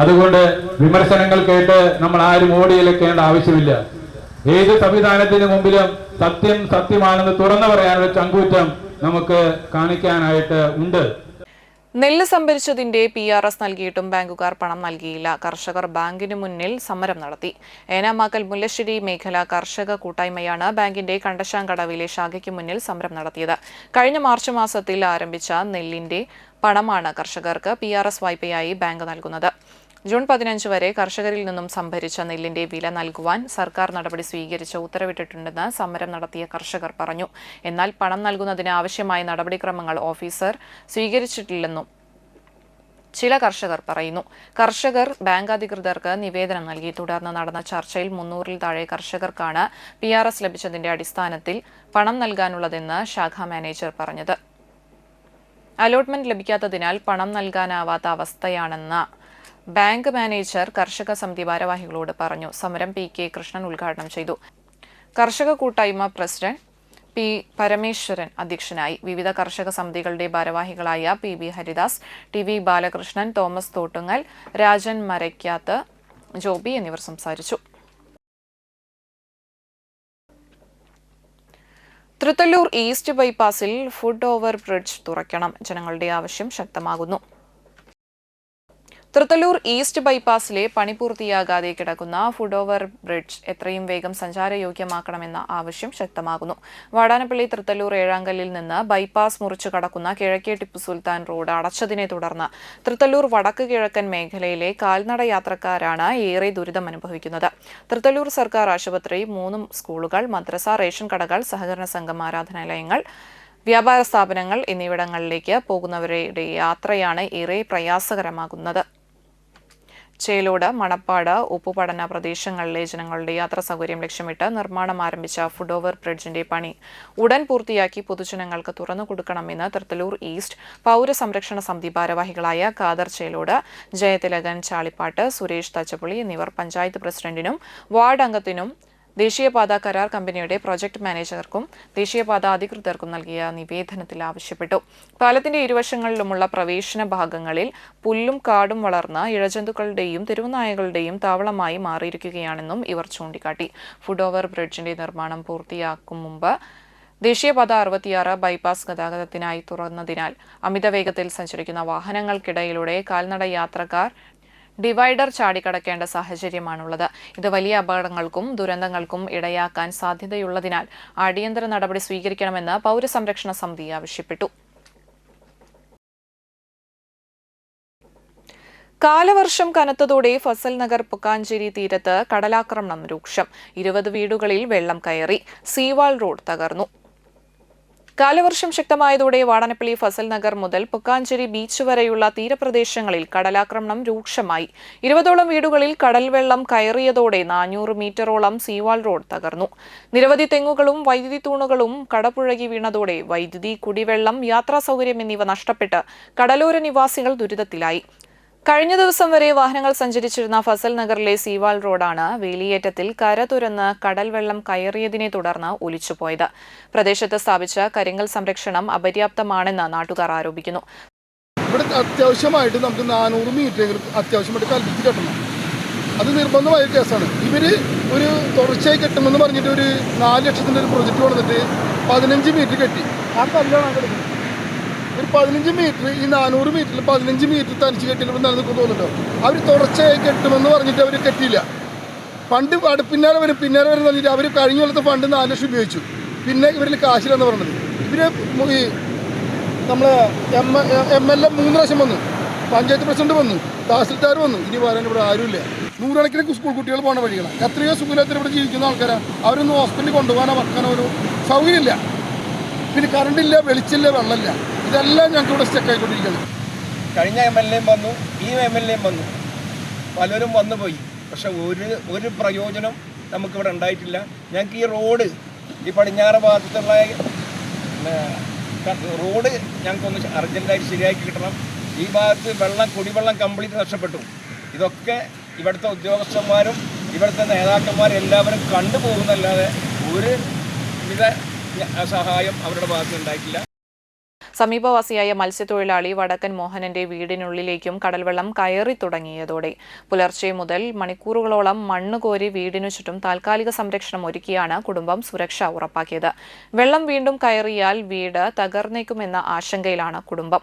അതുകൊണ്ട് വിമർശനങ്ങൾ കേട്ട് നമ്മൾ ആരും ഓടിയിലേക്കേണ്ട ആവശ്യമില്ല. ഏത് സംവിധാനത്തിന് മുമ്പിലും സത്യം സത്യമാണെന്ന് തുറന്നു പറയാനുള്ള ചങ്കൂറ്റം നമുക്ക് കാണിക്കാനായിട്ട് ഉണ്ട്. നെല്ല് സംഭരിച്ചതിന്റെ PRS നൽകിയിട്ടും ബാങ്കുകാർ പണം നൽകിയില്ല. കർഷകർ ബാങ്കിന് മുന്നിൽ സമരം നടത്തി. ഏനാമാക്കൽ മുല്ലശ്ശേരി മേഖല കർഷക കൂട്ടായ്മയാണ് ബാങ്കിന്റെ കണ്ടശാങ്കടവിലെ ശാഖയ്ക്ക് മുന്നിൽ സമരം നടത്തിയത്. കഴിഞ്ഞ മാർച്ച് മാസത്തിൽ ആരംഭിച്ച നെല്ലിന്റെ പണമാണ് കർഷകർക്ക് PRS വായ്പയായി ബാങ്ക് നൽകുന്നത്. ജൂൺ 15 വരെ കർഷകരിൽ നിന്നും സംഭരിച്ച നെല്ലിന്റെ വില നൽകുവാൻ സർക്കാർ നടപടി സ്വീകരിച്ച് ഉത്തരവിട്ടിട്ടുണ്ടെന്ന് സമരം നടത്തിയ കർഷകർ പറഞ്ഞു. എന്നാൽ പണം നൽകുന്നതിന് ആവശ്യമായ നടപടിക്രമങ്ങൾ ഓഫീസർ സ്വീകരിച്ചിട്ടില്ലെന്നും ചില കർഷകർ പറയുന്നു. കർഷകർ ബാങ്ക് അധികൃതർക്ക് നിവേദനം നൽകി. തുടർന്ന് നടന്ന ചർച്ചയിൽ 300-ൽ താഴെ കർഷകർക്കാണ് PRS ലഭിച്ചതിന്റെ അടിസ്ഥാനത്തിൽ പണം നൽകാനുള്ളതെന്ന് ശാഖാ മാനേജർ പറഞ്ഞത്. അലോട്ട്മെന്റ് ലഭിക്കാത്തതിനാൽ പണം നൽകാനാവാത്ത അവസ്ഥയാണെന്ന് ബാങ്ക് മാനേജർ കർഷക സമിതി ഭാരവാഹികളോട് പറഞ്ഞു. സമരം PK കൃഷ്ണൻ ഉദ്ഘാടനം ചെയ്തു. കർഷക കൂട്ടായ്മ പ്രസിഡന്റ് P പരമേശ്വരൻ അധ്യക്ഷനായി. വിവിധ കർഷക സമിതികളുടെ ഭാരവാഹികളായ PB Haridas, TV Balakrishnan, Thomas Thottungal, Rajan Maraykkath, Joby എന്നിവർ സംസാരിച്ചു. തൃത്തല്ലൂർ ഈസ്റ്റ് ബൈപ്പാസിൽ ഫുട് ഓവർ ബ്രിഡ്ജ് തുറക്കണം. ജനങ്ങളുടെ ആവശ്യം ശക്തമാകുന്നു. തൃത്തല്ലൂർ ഈസ്റ്റ് ബൈപ്പാസിലെ പണി പൂർത്തിയാകാതെ കിടക്കുന്ന ഫുട് ഓവർ ബ്രിഡ്ജ് എത്രയും വേഗം സഞ്ചാരയോഗ്യമാക്കണമെന്ന ആവശ്യം ശക്തമാകുന്നു. വാടാനപ്പള്ളി തൃത്തല്ലൂർ ഏഴാങ്കല്ലിൽ നിന്ന് ബൈപ്പാസ് മുറിച്ചു കടക്കുന്ന കിഴക്കേ ടിപ്പു സുൽത്താൻ റോഡ് അടച്ചതിനെ തുടർന്ന് തൃത്തല്ലൂർ വടക്ക് കിഴക്കൻ മേഖലയിലെ കാൽനട യാത്രക്കാരാണ് ഏറെ ദുരിതമനുഭവിക്കുന്നത്. തൃത്തല്ലൂർ സർക്കാർ ആശുപത്രി, 3 സ്കൂളുകൾ, മദ്രസ, റേഷൻ കടകൾ, സഹകരണ സംഘം, ആരാധനാലയങ്ങൾ, വ്യാപാര സ്ഥാപനങ്ങൾ എന്നിവിടങ്ങളിലേക്ക് പോകുന്നവരുടെ യാത്രയാണ് ഏറെ പ്രയാസകരമാകുന്നത്. ചേലോട്, മണപ്പാട്, ഉപ്പുപടന പ്രദേശങ്ങളിലെ ജനങ്ങളുടെ യാത്രാ സൗകര്യം ലക്ഷ്യമിട്ട് നിർമ്മാണം ആരംഭിച്ച ഫുട് ഓവർ ബ്രിഡ്ജിന്റെ പണി ഉടൻ പൂർത്തിയാക്കി പൊതുജനങ്ങൾക്ക് തുറന്നു കൊടുക്കണമെന്ന് തൃത്തല്ലൂർ ഈസ്റ്റ് പൗരസംരക്ഷണ സമിതി ഭാരവാഹികളായ ഖാദർ ചേലോട്, ജയതിലകൻ ചാളിപ്പാട്ട്, സുരേഷ് തച്ചപ്പുളി എന്നിവർ പഞ്ചായത്ത് പ്രസിഡന്റിനും വാർഡ് അംഗത്തിനും ദേശീയപാത കരാർ കമ്പനിയുടെ പ്രോജക്ട് മാനേജർക്കും ദേശീയപാത അധികൃതർക്കും നൽകിയ നിവേദനത്തിൽ ആവശ്യപ്പെട്ടു. പാലത്തിന്റെ ഇരുവശങ്ങളിലുമുള്ള പ്രവേശന ഭാഗങ്ങളിൽ പുല്ലും കാടും വളർന്ന ഇഴജന്തുക്കളുടെയും തെരുവുനായകളുടെയും താവളമായി മാറിയിരിക്കുകയാണെന്നും ഇവർ ചൂണ്ടിക്കാട്ടി. ഫുട് ഓവർ ബ്രിഡ്ജിന്റെ നിർമ്മാണം പൂർത്തിയാക്കും മുമ്പ് ദേശീയപാത 66 ബൈപ്പാസ് ഗതാഗതത്തിനായി തുറന്നതിനാൽ അമിതവേഗത്തിൽ സഞ്ചരിക്കുന്ന വാഹനങ്ങൾക്കിടയിലൂടെ കാൽനട യാത്രക്കാർ ഡിവൈഡർ ചാടിക്കടക്കേണ്ട സാഹചര്യമാണുള്ളത്. ഇത് വലിയ അപകടങ്ങൾക്കും ദുരന്തങ്ങൾക്കും ഇടയാക്കാൻ സാധ്യതയുള്ളതിനാൽ അടിയന്തര നടപടി സ്വീകരിക്കണമെന്ന് പൗരസംരക്ഷണ സമിതി ആവശ്യപ്പെട്ടു. കാലവർഷം കനത്തതോടെ ഫസൽ നഗർ പൊക്കാഞ്ചേരി തീരത്ത് കടലാക്രമണം രൂക്ഷം. 20 വീടുകളിൽ വെള്ളം കയറി. സീവാൾ റോഡ് തകർന്നു. കാലവർഷം ശക്തമായതോടെ വാടാനപ്പള്ളി ഫസൽ നഗർ മുതൽ പൊക്കാഞ്ചേരി ബീച്ച് വരെയുള്ള തീരപ്രദേശങ്ങളിൽ കടലാക്രമണം രൂക്ഷമായി. 20ഓളം വീടുകളിൽ കടൽവെള്ളം കയറിയതോടെ 400 മീറ്ററോളം സീവാൾ റോഡ് തകർന്നു. നിരവധി തെങ്ങുകളും വൈദ്യുതി തൂണുകളും കടപുഴകി വീണതോടെ വൈദ്യുതി, കുടിവെള്ളം, യാത്രാ സൗകര്യം എന്നിവ നഷ്ടപ്പെട്ട് കടലോര നിവാസികൾ ദുരിതത്തിലായി. കഴിഞ്ഞ ദിവസം വരെ വാഹനങ്ങൾ സഞ്ചരിച്ചിരുന്ന ഫസൽ നഗറിലെ സീവാൾ റോഡാണ് വേലിയേറ്റത്തിൽ കര തുരന്ന് കടൽ വെള്ളം കയറിയതിനെ തുടർന്ന് ഒലിച്ചുപോയത്. പ്രദേശത്ത് സ്ഥാപിച്ച കരിങ്കൽ സംരക്ഷണം അപര്യാപ്തമാണെന്ന് നാട്ടുകാർ ആരോപിക്കുന്നു. ഇവിടെ അത്യാവശ്യമായിട്ട് നമുക്ക് 400 മീറ്ററെങ്കിലും അത്യാവശ്യമായിട്ട് കൽപ്പിച്ച് കെട്ടണം. അത് നിർബന്ധമായ കേസാണ്. ഇവർ ഒരു തുടർച്ചയായി കെട്ടുമെന്ന് പറഞ്ഞിട്ട് ഒരു 4 ലക്ഷത്തിൻ്റെ ഒരു പ്രൊജക്റ്റ് കൊണ്ടിട്ട് 15 മീറ്റർ കെട്ടി. ആ കല്ലാണ് കിടക്കുന്നത്. ഒരു 15 മീറ്റർ, ഈ 400 മീറ്ററിൽ 15 മീറ്റർ തനിച്ച് കെട്ടിയിട്ട് നിലനിൽക്കും തോന്നുന്നുണ്ടോ? അവർ തുടർച്ചയായി കെട്ടുമെന്ന് പറഞ്ഞിട്ട് അവർ കെട്ടിയില്ല. ഫണ്ട് പിന്നാലെ വരും പറഞ്ഞിട്ട് അവർ കഴിഞ്ഞ കൊല്ലത്തെ ഫണ്ട് 4 ലക്ഷം ഉപയോഗിച്ചു. പിന്നെ ഇവരിൽ കാശിലെന്ന് പറഞ്ഞത്. ഇവര് ഈ നമ്മളെ MLA 3 പ്രാവശ്യം വന്നു, പഞ്ചായത്ത് പ്രസിഡന്റ് വന്നു, തഹസിൽദാർ വന്നു. ഇനി വരാൻ ഇവിടെ ആരുമില്ല. 100 കണക്കിന് സ്കൂൾ കുട്ടികൾ പോകണ വഴികളാണ്. എത്രയോ സുഖമില്ലാത്ത ഇവിടെ ജീവിക്കുന്ന ആൾക്കാരാണ്. അവരൊന്നും ഹോസ്പിറ്റലിൽ കൊണ്ടുപോകാനോ വെക്കാനോ ഒരു സൗകര്യമില്ല. പിന്നെ കറണ്ടില്ല, വെളിച്ചില്ല, വെള്ളമില്ല. ഇതെല്ലാം ഞങ്ങൾക്ക് ഇവിടെ സ്റ്റക്കായിക്കൊണ്ടിരിക്കുന്നത്. കഴിഞ്ഞ MLA വന്നു, ഈ MLA വന്നു, പലരും വന്നു പോയി. പക്ഷെ ഒരു പ്രയോജനം നമുക്കിവിടെ ഉണ്ടായിട്ടില്ല. ഞങ്ങൾക്ക് ഈ റോഡ്, ഈ പടിഞ്ഞാറ് ഭാഗത്തുള്ള റോഡ് ഞങ്ങൾക്കൊന്ന് അർജൻറ്റായിട്ട് ശരിയാക്കി കിട്ടണം. ഈ ഭാഗത്ത് കുടിവെള്ളം കംപ്ലീറ്റ് നഷ്ടപ്പെട്ടു. ഇതൊക്കെ ഇവിടുത്തെ ഉദ്യോഗസ്ഥന്മാരും ഇവിടുത്തെ നേതാക്കന്മാരും എല്ലാവരും കണ്ടുപോകുന്നല്ലാതെ ഒരു വിധ സഹായം അവരുടെ ഭാഗത്ത് ഉണ്ടായിട്ടില്ല. സമീപവാസിയായ മത്സ്യത്തൊഴിലാളി വടക്കൻ മോഹനന്റെ വീടിനുള്ളിലേക്കും കടൽവെള്ളം കയറി തുടങ്ങിയതോടെ പുലർച്ചെ മുതൽ മണിക്കൂറുകളോളം മണ്ണ് കോരി വീടിനു ചുറ്റും താൽക്കാലിക സംരക്ഷണം ഒരുക്കിയാണ് കുടുംബം സുരക്ഷ ഉറപ്പാക്കിയത്. വെള്ളം വീണ്ടും കയറിയാൽ വീട് തകർന്നേക്കുമെന്ന ആശങ്കയിലാണ് കുടുംബം.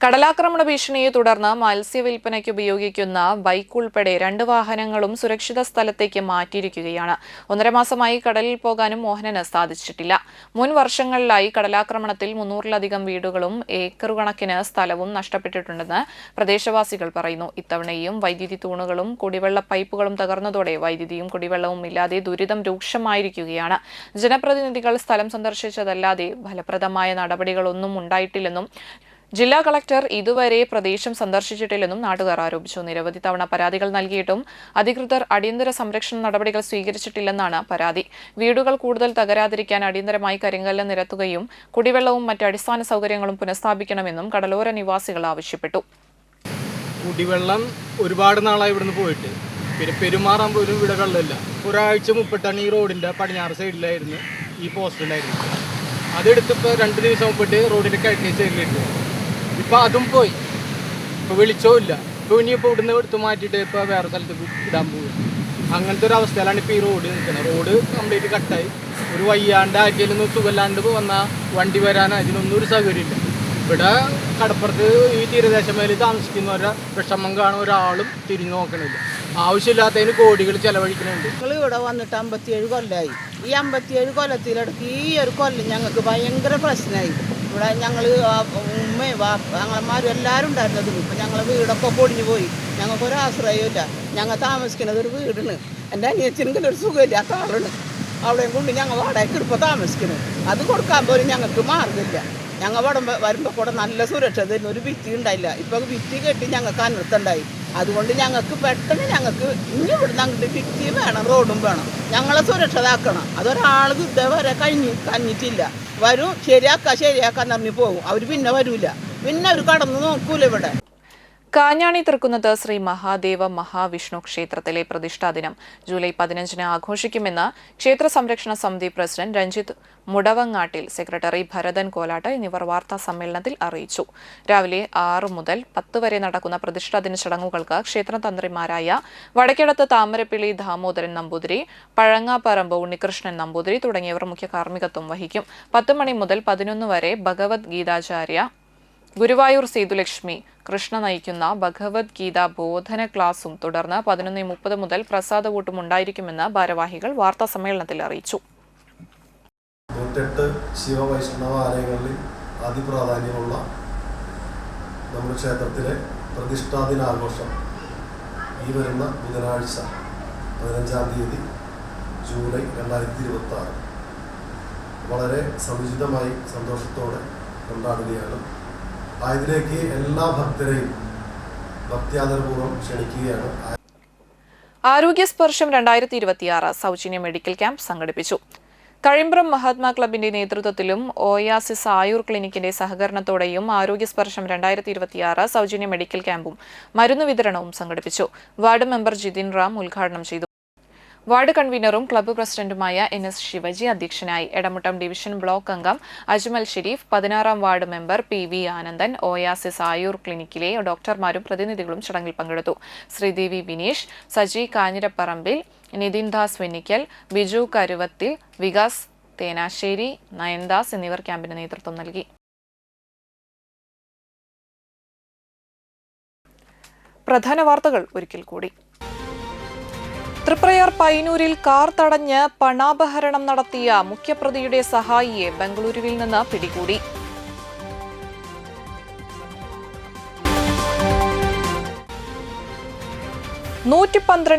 കടലാക്രമണ ഭീഷണിയെ തുടർന്ന് മത്സ്യവിൽപ്പനയ്ക്ക് ഉപയോഗിക്കുന്ന ബൈക്ക് ഉൾപ്പെടെ 2 വാഹനങ്ങളും സുരക്ഷിത സ്ഥലത്തേക്ക് മാറ്റിയിരിക്കുകയാണ്. 1.5 മാസമായി കടലിൽ പോകാനും മോഹനന് സാധിച്ചിട്ടില്ല. മുൻ വർഷങ്ങളിലായി കടലാക്രമണത്തിൽ 300-ലധികം വീടുകളും ഏക്കറുകണക്കിന് സ്ഥലവും നഷ്ടപ്പെട്ടിട്ടുണ്ടെന്ന് പ്രദേശവാസികൾ പറയുന്നു. ഇത്തവണയും വൈദ്യുതി തൂണുകളും കുടിവെള്ള പൈപ്പുകളും തകർന്നതോടെ വൈദ്യുതിയും കുടിവെള്ളവും ഇല്ലാതെ ദുരിതം രൂക്ഷമായിരിക്കുകയാണ്. ജനപ്രതിനിധികൾ സ്ഥലം സന്ദർശിച്ചതല്ലാതെ ഫലപ്രദമായ നടപടികളൊന്നും ഉണ്ടായിട്ടില്ലെന്നും ജില്ലാ കളക്ടർ ഇതുവരെ പ്രദേശം സന്ദർശിച്ചിട്ടില്ലെന്നും നാട്ടുകാർ ആരോപിച്ചു. നിരവധി തവണ പരാതികൾ നൽകിയിട്ടും അധികൃതർ അടിയന്തര സംരക്ഷണ നടപടികൾ സ്വീകരിച്ചിട്ടില്ലെന്നാണ് പരാതി. വീടുകൾ കൂടുതൽ തകരാതിരിക്കാൻ അടിയന്തരമായി കരിങ്കല്ല് നിരത്തുകയും കുടിവെള്ളവും മറ്റ് അടിസ്ഥാന സൗകര്യങ്ങളും പുനഃസ്ഥാപിക്കണമെന്നും കടലോര നിവാസികൾ ആവശ്യപ്പെട്ടു. കുടിവെള്ളം ഒരുപാട് നാളായി ഇവിടുന്ന് പോയിട്ട്, പിന്നെ പെരുമാറാൻ പോലും ഇവിടെ വെള്ളമില്ല. ഒരാഴ്ച മുപ്പിട്ടാണ് ഈ റോഡിൻ്റെ പടിഞ്ഞാറ് സൈഡിലായിരുന്നു ഈ പോസ്റ്റ് ഉണ്ടായിരുന്നു. അതെടുത്തിപ്പോൾ 2 ദിവസം മുപ്പിട്ട് റോഡിൻ്റെ കിഴക്കേ സൈഡിലിട്ട്. ഇപ്പം അതും പോയി. ഇപ്പോൾ വെളിച്ചവും ഇല്ല. ഇപ്പോൾ ഇനിയിപ്പോൾ ഇവിടുന്ന് എടുത്ത് മാറ്റിയിട്ട് ഇപ്പോൾ വേറെ സ്ഥലത്തേക്ക് ഇടാൻ പോകും. അങ്ങനത്തെ ഒരു അവസ്ഥയിലാണ് ഇപ്പോൾ ഈ റോഡ് നിൽക്കുന്നത്. റോഡ് കംപ്ലീറ്റ് കട്ടായി. ഒരു വയ്യാണ്ട് ആക്കിയാലൊന്നും സുഖമില്ലാണ്ട് വന്നാൽ വണ്ടി വരാൻ അതിനൊന്നും ഒരു സൗകര്യമില്ല. ഇവിടെ കടപ്പുറത്ത് ഈ തീരദേശ മേഖലയിൽ താമസിക്കുന്നവരുടെ വിഷമം കാണാൻ ഒരാളും തിരിഞ്ഞു നോക്കണില്ല. ആവശ്യമില്ലാത്തതിന് കോടികൾ ചെലവഴിക്കുന്നുണ്ട്. ഞങ്ങൾ ഇവിടെ വന്നിട്ട് 57 കൊല്ലമായി. ഈ 57 കൊല്ലത്തിലിടയ്ക്ക് ഈ ഒരു കൊല്ലം ഞങ്ങൾക്ക് ഭയങ്കര പ്രശ്നമായി. ഇവിടെ ഞങ്ങൾ ഉമ്മയും ഞങ്ങളമാരും എല്ലാവരും ഉണ്ടായിരുന്നത്. ഇപ്പം ഞങ്ങളെ വീടൊക്കെ പൊടിഞ്ഞു പോയി. ഞങ്ങൾക്കൊരു ആശ്രയമില്ല. ഞങ്ങൾ താമസിക്കുന്നത് ഒരു വീടിന്. എൻ്റെ അനിയച്ചനെങ്കിലും ഒരു സുഖമില്ലാത്ത ആളാണ്. അവിടെയും കൊണ്ട് ഞങ്ങൾ വാടകയ്ക്ക് ഇപ്പോൾ താമസിക്കുന്നത്. അത് കൊടുക്കാൻ പോലും ഞങ്ങൾക്ക് മാർഗമില്ല. ഞങ്ങൾ വരുമ്പോൾ കൂടെ നല്ല സുരക്ഷ തരുന്ന ഒരു ഭിത്തി ഉണ്ടായില്ല. ഇപ്പോൾ ഭിത്തി കെട്ടി ഞങ്ങൾക്ക് അനർത്ഥമുണ്ടായി. അതുകൊണ്ട് ഞങ്ങൾക്ക് പെട്ടെന്ന് ഞങ്ങൾക്ക് ഇനി ഇവിടുന്ന് അങ്ങോട്ട് ഭിത്തി വേണം, റോഡും വേണം. ഞങ്ങളെ സുരക്ഷിതാക്കണം. അതൊരാൾക്ക് ഇതേവരെ കഴിഞ്ഞിട്ടില്ല. വരും ശരിയാക്കാൻ പറഞ്ഞു പോകും. അവർ പിന്നെ വരൂല. പിന്നെ അവർ കടന്നു നോക്കൂല. ഇവിടെ കാഞ്ഞാണി തൃക്കുന്നത്ത് ശ്രീ മഹാദേവ മഹാവിഷ്ണു ക്ഷേത്രത്തിലെ പ്രതിഷ്ഠാ ദിനം ജൂലൈ 15 ആഘോഷിക്കുമെന്ന് ക്ഷേത്ര സംരക്ഷണ സമിതി പ്രസിഡന്റ് രഞ്ജിത്ത് മുടവങ്ങാട്ടിൽ, സെക്രട്ടറി ഭരതൻ കോലാട്ട് എന്നിവർ വാർത്താ സമ്മേളനത്തിൽ അറിയിച്ചു. രാവിലെ 6 മുതൽ 10 വരെ നടക്കുന്ന പ്രതിഷ്ഠാദിന ചടങ്ങുകൾക്ക് ക്ഷേത്രതന്ത്രിമാരായ വടക്കേടത്ത് താമരപ്പിള്ളി ദാമോദരൻ നമ്പൂതിരി, പഴങ്ങാപ്പറമ്പ് ഉണ്ണികൃഷ്ണൻ നമ്പൂതിരി തുടങ്ങിയവർ മുഖ്യ കാർമ്മികത്വം വഹിക്കും. 10 മണി മുതൽ 11 വരെ ഭഗവത് ഗീതാചാര്യ ഗുരുവായൂർ സേതുലക്ഷ്മി കൃഷ്ണ നയിക്കുന്ന ഭഗവത്ഗീത ബോധന ക്ലാസും തുടർന്ന് 11:30 മുതൽ പ്രസാദവൂട്ടും ഉണ്ടായിരിക്കുമെന്ന് ഭാരവാഹികൾ വാർത്താ സമ്മേളനത്തിൽ അറിയിച്ചു. 108 ശിവവൈഷ്ണവ ആലയങ്ങളിൽ അതിപ്രാധാന്യമുള്ള നമ്മുടെ ക്ഷേത്രത്തിലെ പ്രതിഷ്ഠാദിനാഘോഷം ഈ വരുന്ന ബുധനാഴ്ച 15-ാം തീയതി ജൂലൈ 2026 വളരെ സമുചിതമായി സന്തോഷത്തോടെ കൊണ്ടാടുകയാണ്. ആയതിലേക്ക് എല്ലാ ഭക്തരെയും ഭക്ത്യാദരപൂർവ്വം ക്ഷണിക്കുകയാണ്. ആരോഗ്യസ്പർശം 2026 സൗജന്യ മെഡിക്കൽ ക്യാമ്പ് സംഘടിപ്പിച്ചു. കഴിമ്പ്രം മഹാത്മാ ക്ലബിന്റെ നേതൃത്വത്തിലും ഓയാസിസ് ആയുർ ക്ലിനിക്കിന്റെ സഹകരണത്തോടെയും ആരോഗ്യസ്പർശം 2026 സൗജന്യ മെഡിക്കൽ ക്യാമ്പും മരുന്ന് വിതരണവും സംഘടിപ്പിച്ചു. വാർഡ് മെമ്പർ ജിതിൻ റാം ഉദ്ഘാടനം ചെയ്തു. വാർഡ് കൺവീനറും ക്ലബ്ബ് പ്രസിഡന്റുമായ NS ശിവജി അധ്യക്ഷനായി. എടമുട്ടം ഡിവിഷൻ ബ്ലോക്ക് അംഗം അജ്മൽ ഷെരീഫ്, 16-ാം ward member PV Anandan, Oasis Ayur ക്ലിനിക്കിലെ ഡോക്ടർമാരും പ്രതിനിധികളും ചടങ്ങിൽ പങ്കെടുത്തു. ശ്രീദേവി വിനീഷ്, സജി കാഞ്ഞിരപ്പറമ്പിൽ, നിതിൻ ദാസ് വെന്നിക്കൽ, ബിജു കരുവത്തിൽ, വികാസ് തേനാശ്ശേരി, നയൻദാസ് എന്നിവർ ക്യാമ്പിന് നേതൃത്വം നൽകി. പ്രധാന വാർത്തകൾ ഒരിക്കൽ കൂടി. തൃപ്രയാർ പയ്യന്നൂരിൽ കാർ തടഞ്ഞ് പണാപഹരണം നടത്തിയ മുഖ്യപ്രതിയുടെ സഹായിയെ ബംഗളൂരുവിൽ നിന്ന് പിടികൂടി.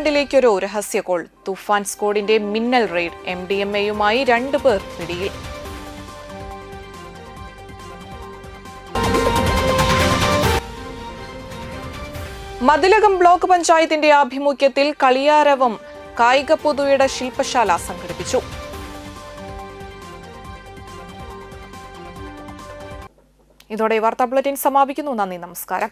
ിലേക്കൊരു രഹസ്യ കോൾ. തുഫാൻ സ്ക്വാഡിന്റെ മിന്നൽ റെയ്ഡ്. MDMA-യുമായി 2 പേർ പിടിയിൽ. മതിലകം ബ്ലോക്ക് പഞ്ചായത്തിന്റെ ആഭിമുഖ്യത്തിൽ കളിയാരവം കായിക പൊതുയുടെ ശില്പശാല സംഘടിപ്പിച്ചു. ഇതോടെ വാർത്താ ബുള്ളറ്റിൻ സമാപിക്കുന്നു. നന്ദി, നമസ്കാരം.